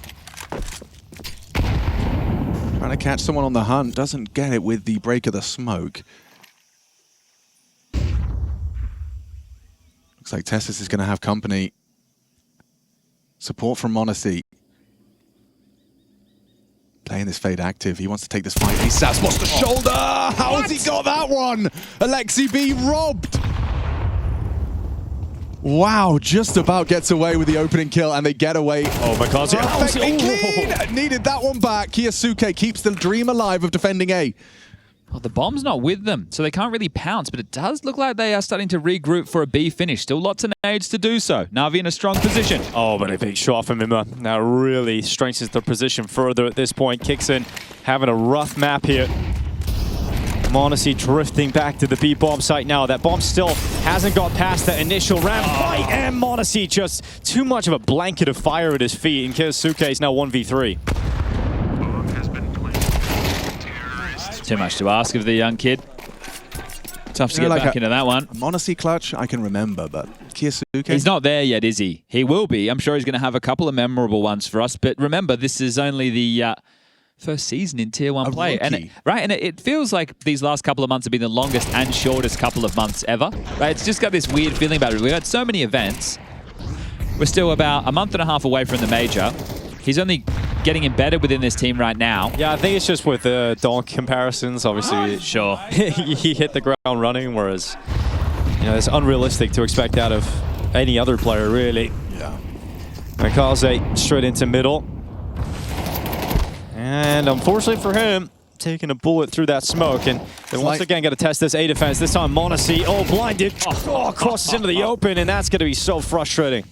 Trying to catch someone on the hunt. Doesn't get it with the break of the smoke. Looks like Tessus is going to have company. Support from m0NESY. Playing this fade active. He wants to take this fight. He lost the shoulder. How has he got that one? Aleksib robbed. Wow, just about gets away with the opening kill, and they get away. Oh my God. Perfectly clean. Needed that one back. kyxsan keeps the dream alive of defending A. Well, the bomb's not with them, so they can't really pounce, but it does look like they are starting to regroup for a B finish. Still lots of nades to do so. NAVI in a strong position. Oh, but a big shot from Imma. Now really strengthens the position further at this point. kyxsan having a rough map here. m0NESY drifting back to the B bomb site now. That bomb still hasn't got past that initial ramp fight, and m0NESY just too much of a blanket of fire at his feet, and kyxsan is now 1v3. Too much to ask of the young kid. Tough to get back into that one. m0NESY clutch, I can remember, but kyxsan? He's not there yet, is he? He will be. I'm sure he's going to have a couple of memorable ones for us. But remember, this is only the first season in Tier 1 play. And it feels like these last couple of months have been the longest and shortest couple of months ever. Right? It's just got this weird feeling about it. We've had so many events. We're still about a month and a half away from the major. He's only getting embedded within this team right now. Yeah, I think it's just with the donk comparisons. Obviously, sure. he hit the ground running, whereas it's unrealistic to expect that of any other player, really. Yeah. kyxsan straight into middle. And unfortunately for him, taking a bullet through that smoke. And then once again, got to test this A defense. This time, m0NESY, blinded. Crosses into the open, and that's going to be so frustrating.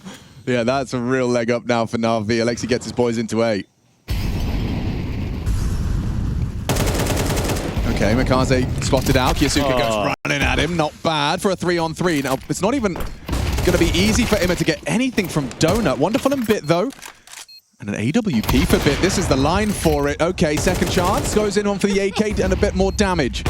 Yeah, that's a real leg up now for NAVI. Aleksib gets his boys into A. Okay, kyxsan spotted out. kyxsan goes running at him. Not bad for a 3-on-3. Now, it's not even going to be easy for Imma to get anything from Donut. Wonderful and Bit, though. And an AWP for Bit. This is the line for it. Okay, second chance. Goes in on for the AK and a bit more damage.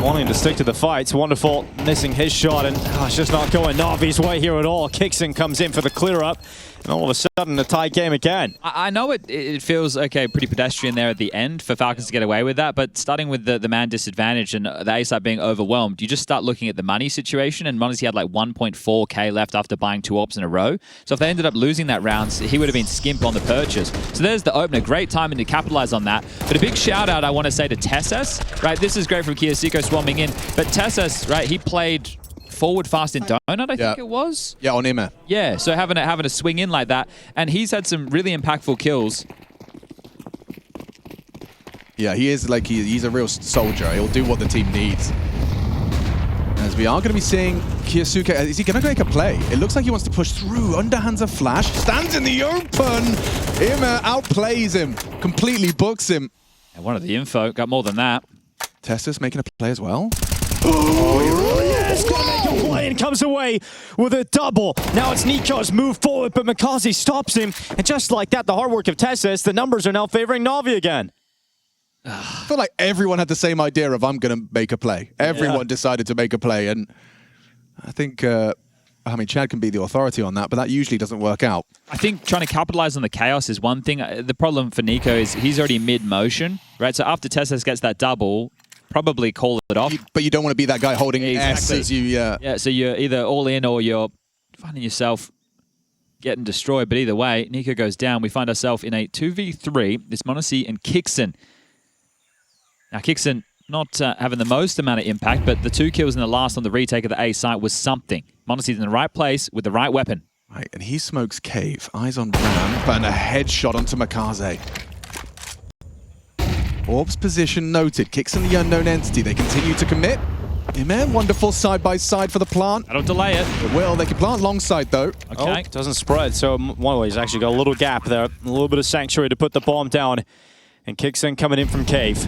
Wanting to stick to the fights. Wonderful missing his shot, and it's just not going NAVI's way here at all. kyxsan comes in for the clear up, and all of a sudden a tie game again. I know it feels pretty pedestrian there at the end for Falcons to get away with that, but starting with the man disadvantage and the A side being overwhelmed, you just start looking at the money situation, and m0NESY had like 1.4k left after buying 2 ops in a row. So if they ended up losing that round, he would have been skimp on the purchase. So there's the opener. Great timing to capitalize on that. But a big shout out I want to say to Tessus, right? This is great from kyxsan swarming in, but Tessus, right? He played forward fast in Donut, I think it was. Yeah, on Imma. Yeah, so having a swing in like that, and he's had some really impactful kills. Yeah, he is like he's a real soldier. He'll do what the team needs. As we are going to be seeing kyxsan, is he going to make a play? It looks like he wants to push through. Underhands a flash, stands in the open. Imma outplays him, completely books him. And one of the info got more than that. Tessus making a play as well. Oh, yes! Gonna make a play and comes comes away with a double. Now it's Nico's move forward, but Mikaze stops him. And just like that, the hard work of TeSeS, the numbers are now favoring NAVI again. I feel like everyone had the same idea of I'm going to make a play. Everyone decided to make a play. And I think, I mean, Chad can be the authority on that, but that usually doesn't work out. I think trying to capitalize on the chaos is one thing. The problem for Nico is he's already mid-motion, right? So after TeSeS gets that double, probably call it off. But you don't want to be that guy holding S as you... Yeah, so you're either all in or you're finding yourself getting destroyed. But either way, Nico goes down. We find ourselves in a 2v3. It's m0NESY and kyxsan. Now, kyxsan not having the most amount of impact, but the 2 kills in the last on the retake of the A site was something. m0NESY's in the right place with the right weapon. Right, and he smokes cave. Eyes on ramp and a headshot onto Mikaze. Orb's position noted. kyxsan the unknown entity. They continue to commit. Iman, wonderful side-by-side for the plant. I don't delay it. It will. They can plant long side, though. Okay. Oh, doesn't spread, so one way he's actually got a little gap there. A little bit of sanctuary to put the bomb down. And kyxsan coming in from cave.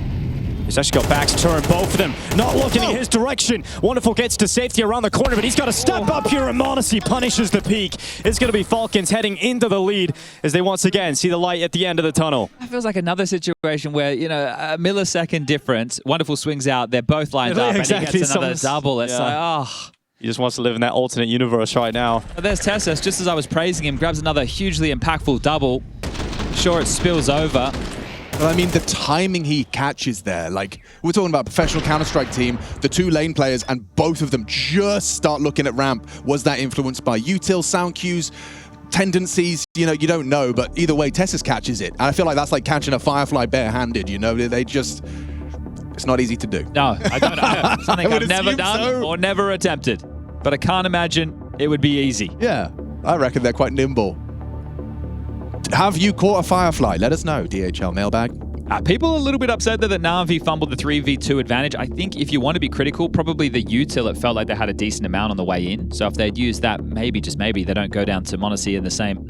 He's actually got backs turned, both of them not looking in his direction. Wonderful gets to safety around the corner, but he's got to step up here, and m0NESY punishes the peak. It's going to be Falcons heading into the lead as they once again see the light at the end of the tunnel. It feels like another situation where, you know, a millisecond difference, Wonderful swings out, they're both lined up, exactly. and he gets another double. It's like, oh. He just wants to live in that alternate universe right now. But there's TeSeS, just as I was praising him, grabs another hugely impactful double. Sure, it spills over. Well, I mean, the timing he catches there, like, we're talking about a professional Counter-Strike team, the 2 lane players, and both of them just start looking at ramp. Was that influenced by util, sound cues, tendencies? You know, you don't know, but either way, TeSeS catches it. And I feel like that's like catching a firefly bare-handed, you know? They just... It's not easy to do. No, I don't know. Something I've never done or never attempted. But I can't imagine it would be easy. Yeah, I reckon they're quite nimble. Have you caught a firefly? Let us know, DHL mailbag. People are a little bit upset that NAVI fumbled the 3v2 advantage. I think if you want to be critical, probably the util, it felt like they had a decent amount on the way in. So if they'd used that, maybe, just maybe, they don't go down to m0NESY in the same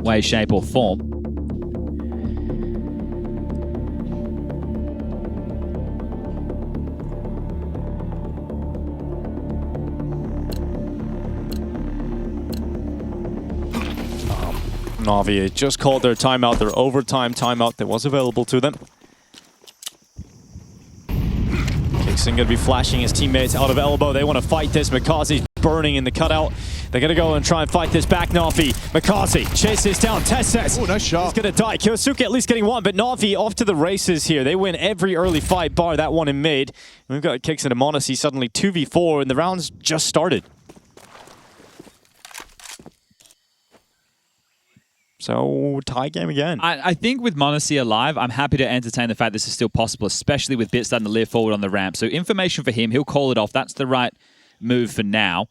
way, shape, or form. NAVI just called their timeout, their overtime timeout that was available to them. kyxsan going to be flashing his teammates out of elbow. They want to fight this. Mikaze's burning in the cutout. They're going to go and try and fight this back, NAVI. Mikaze chases down TeSeS. Oh, nice shot. He's going to die. kyosuke at least getting one, but NAVI off to the races here. They win every early fight, bar that one in mid. And we've got kyxsan and m0NESY suddenly 2v4, and the round's just started. So, tie game again. I think with m0NESY alive, I'm happy to entertain the fact this is still possible, especially with Bit starting to live forward on the ramp. So information for him, he'll call it off. That's the right move for now.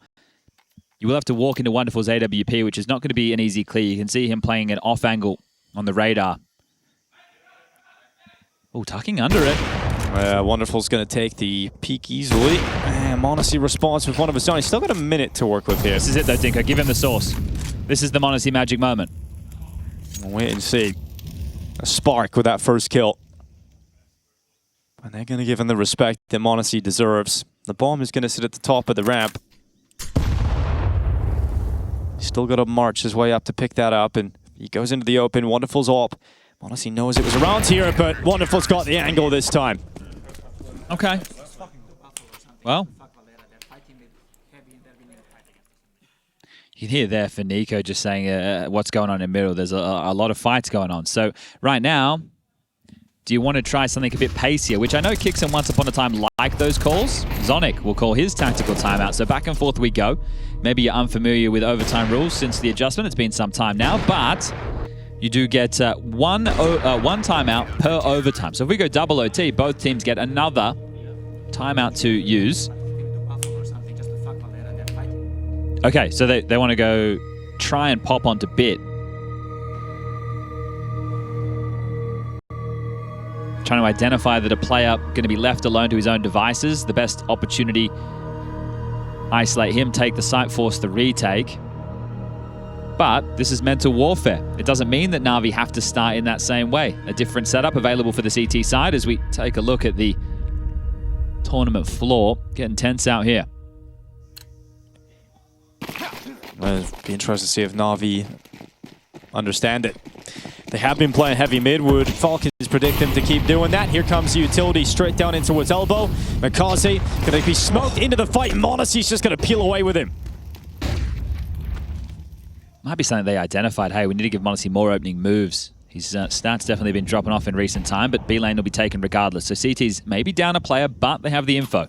You will have to walk into Wonderful's AWP, which is not going to be an easy clear. You can see him playing an off angle on the radar. Oh, tucking under it. Wonderful's going to take the peak easily. And m0NESY responds with one of his own. He's still got a minute to work with here. This is it though, Dinko. Give him the sauce. This is the m0NESY magic moment. We'll wait and see. A spark with that first kill. And they're going to give him the respect that m0NESY deserves. The bomb is going to sit at the top of the ramp. He's still got to march his way up to pick that up, and he goes into the open. Wonderful's up. m0NESY knows it was around here, but Wonderful's got the angle this time. Okay. Well. You can hear there for Nico just saying what's going on in the middle. There's a lot of fights going on. So right now, do you want to try something a bit pacier, which I know kyxsan once upon a time liked those calls. Zonic will call his tactical timeout. So back and forth we go. Maybe you're unfamiliar with overtime rules since the adjustment. It's been some time now, but you do get one timeout per overtime. So if we go double OT, both teams get another timeout to use. Okay, so they want to go try and pop onto Bit. Trying to identify that a player going to be left alone to his own devices. The best opportunity, isolate him, take the site, force the retake. But this is mental warfare. It doesn't mean that NAVI have to start in that same way. A different setup available for the CT side as we take a look at the tournament floor. Getting tense out here. It'd be interesting to see if Na'Vi understand it. They have been playing heavy midwood. Falcons predict them to keep doing that. Here comes Utility straight down into its elbow. Makaze going to be smoked into the fight. Monacy's just going to peel away with him. Might be something they identified. Hey, we need to give Monacy more opening moves. His stats definitely been dropping off in recent time, but B lane will be taken regardless. So CT's maybe down a player, but they have the info.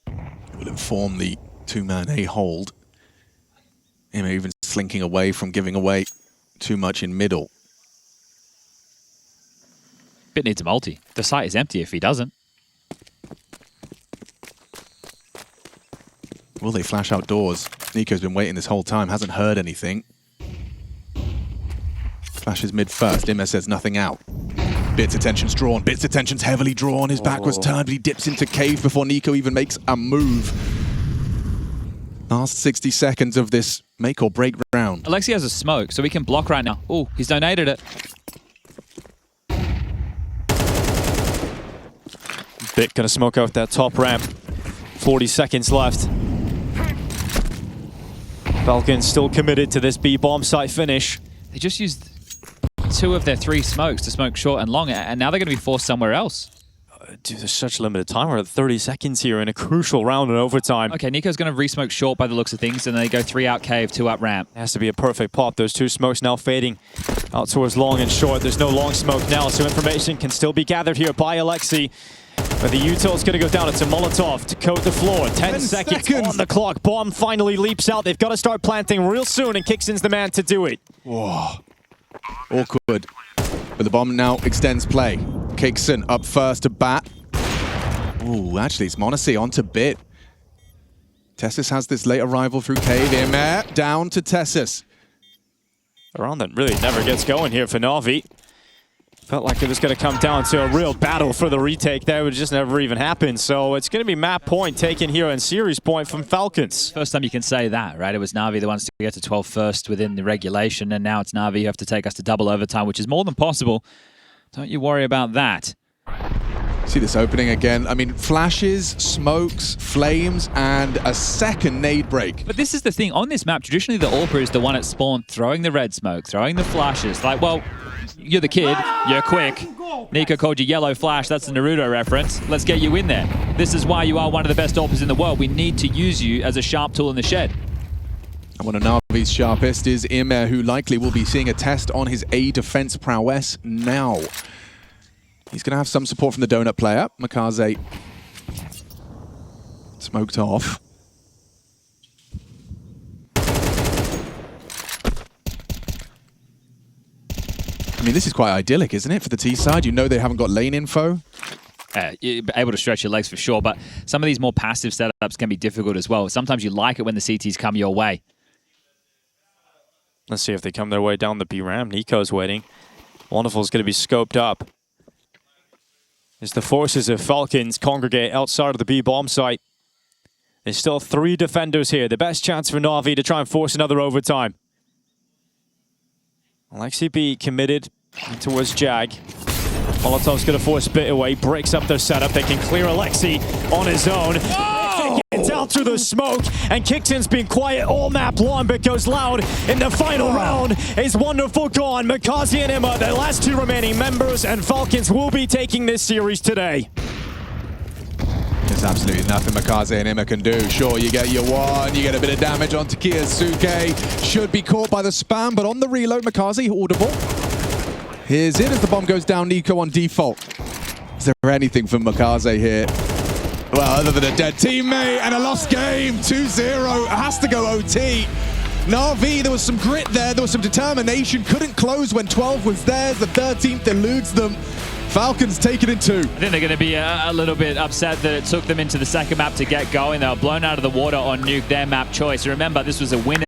It will inform the two-man A hold. Him even slinking away from giving away too much in middle. Bit needs a multi. The site is empty if he doesn't. Will they flash outdoors? Nico's been waiting this whole time, hasn't heard anything. Flashes mid first. Imma says nothing out. Bit's attention's drawn. Bit's attention's heavily drawn. His back was turned, but he dips into cave before Nico even makes a move. Last 60 seconds of this make or break round. Aleksib has a smoke, so we can block right now. Oh, he's donated it. Bit gonna smoke out that top ramp. 40 seconds left. Falcons still committed to this B-bomb site finish. They just used 2 of their 3 smokes to smoke short and long, and now they're going to be forced somewhere else. Dude, there's such limited time. We're at 30 seconds here in a crucial round in overtime. Okay, Nico's going to re-smoke short by the looks of things, and then they go 3 out cave, 2 out ramp. It has to be a perfect pop. Those 2 smokes now fading out towards long and short. There's no long smoke now, so information can still be gathered here by Aleksib. But the util's going to go down. It's a Molotov to coat the floor. 10 seconds on the clock. Bomb finally leaps out. They've got to start planting real soon, and kyxsan's the man to do it. Whoa. Awkward. But the bomb now extends play. kyxsan up first to bat. Ooh, actually, it's Monacy onto Bit. Tessus has this late arrival through cave. Imma down to Tessus. A round that really never gets going here for Na'Vi. Felt like it was going to come down to a real battle for the retake. That would just never even happen. So it's going to be map point taken here and series point from Falcons. First time you can say that, right? It was Navi the ones to get to 12 first within the regulation, and now it's Navi who have to take us to double overtime, which is more than possible. Don't you worry about that. See this opening again. I mean, flashes, smokes, flames, and a second nade break. But this is the thing. On this map, traditionally the AWPer is the one at spawn throwing the red smoke, throwing the flashes. Like, well, you're the kid, you're quick. Nico called you yellow flash, that's the Naruto reference. Let's get you in there. This is why you are one of the best AWPers in the world. We need to use you as a sharp tool in the shed. And one of Navi's sharpest is Imma, who likely will be seeing a test on his A defense prowess now. He's going to have some support from the donut player. Makaze smoked off. I mean, this is quite idyllic, isn't it, for the T side? You know they haven't got lane info. You're able to stretch your legs for sure, but some of these more passive setups can be difficult as well. Sometimes you like it when the CTs come your way. Let's see if they come their way down the B ramp. Nico's waiting. Wonderful's going to be scoped up. As the forces of Falcons congregate outside of the B bomb site. There's still 3 defenders here. The best chance for Na'Vi to try and force another overtime. Aleksib committed towards Jag. Molotov's going to force Bit away, breaks up their setup. They can clear Aleksib on his own. It's out through the smoke, and kyxsan's been quiet all map long, but goes loud in the final round. Is Wonderful gone. Makaze and Imma, the last 2 remaining members, and Falcons will be taking this series today. There's absolutely nothing Makaze and Imma can do. Sure, you get your 1, you get a bit of damage onto kyxsan. Should be caught by the spam, but on the reload, Makaze audible. Here's it as the bomb goes down. Nico on default. Is there anything from Makaze here? Well, other than a dead teammate and a lost game. 2-0. It has to go OT. Na'Vi, there was some grit there. There was some determination. Couldn't close when 12 was theirs. The 13th eludes them. Falcons take it in 2. I think they're going to be a little bit upset that it took them into the second map to get going. They were blown out of the water on Nuke, their map choice. Remember, this was a win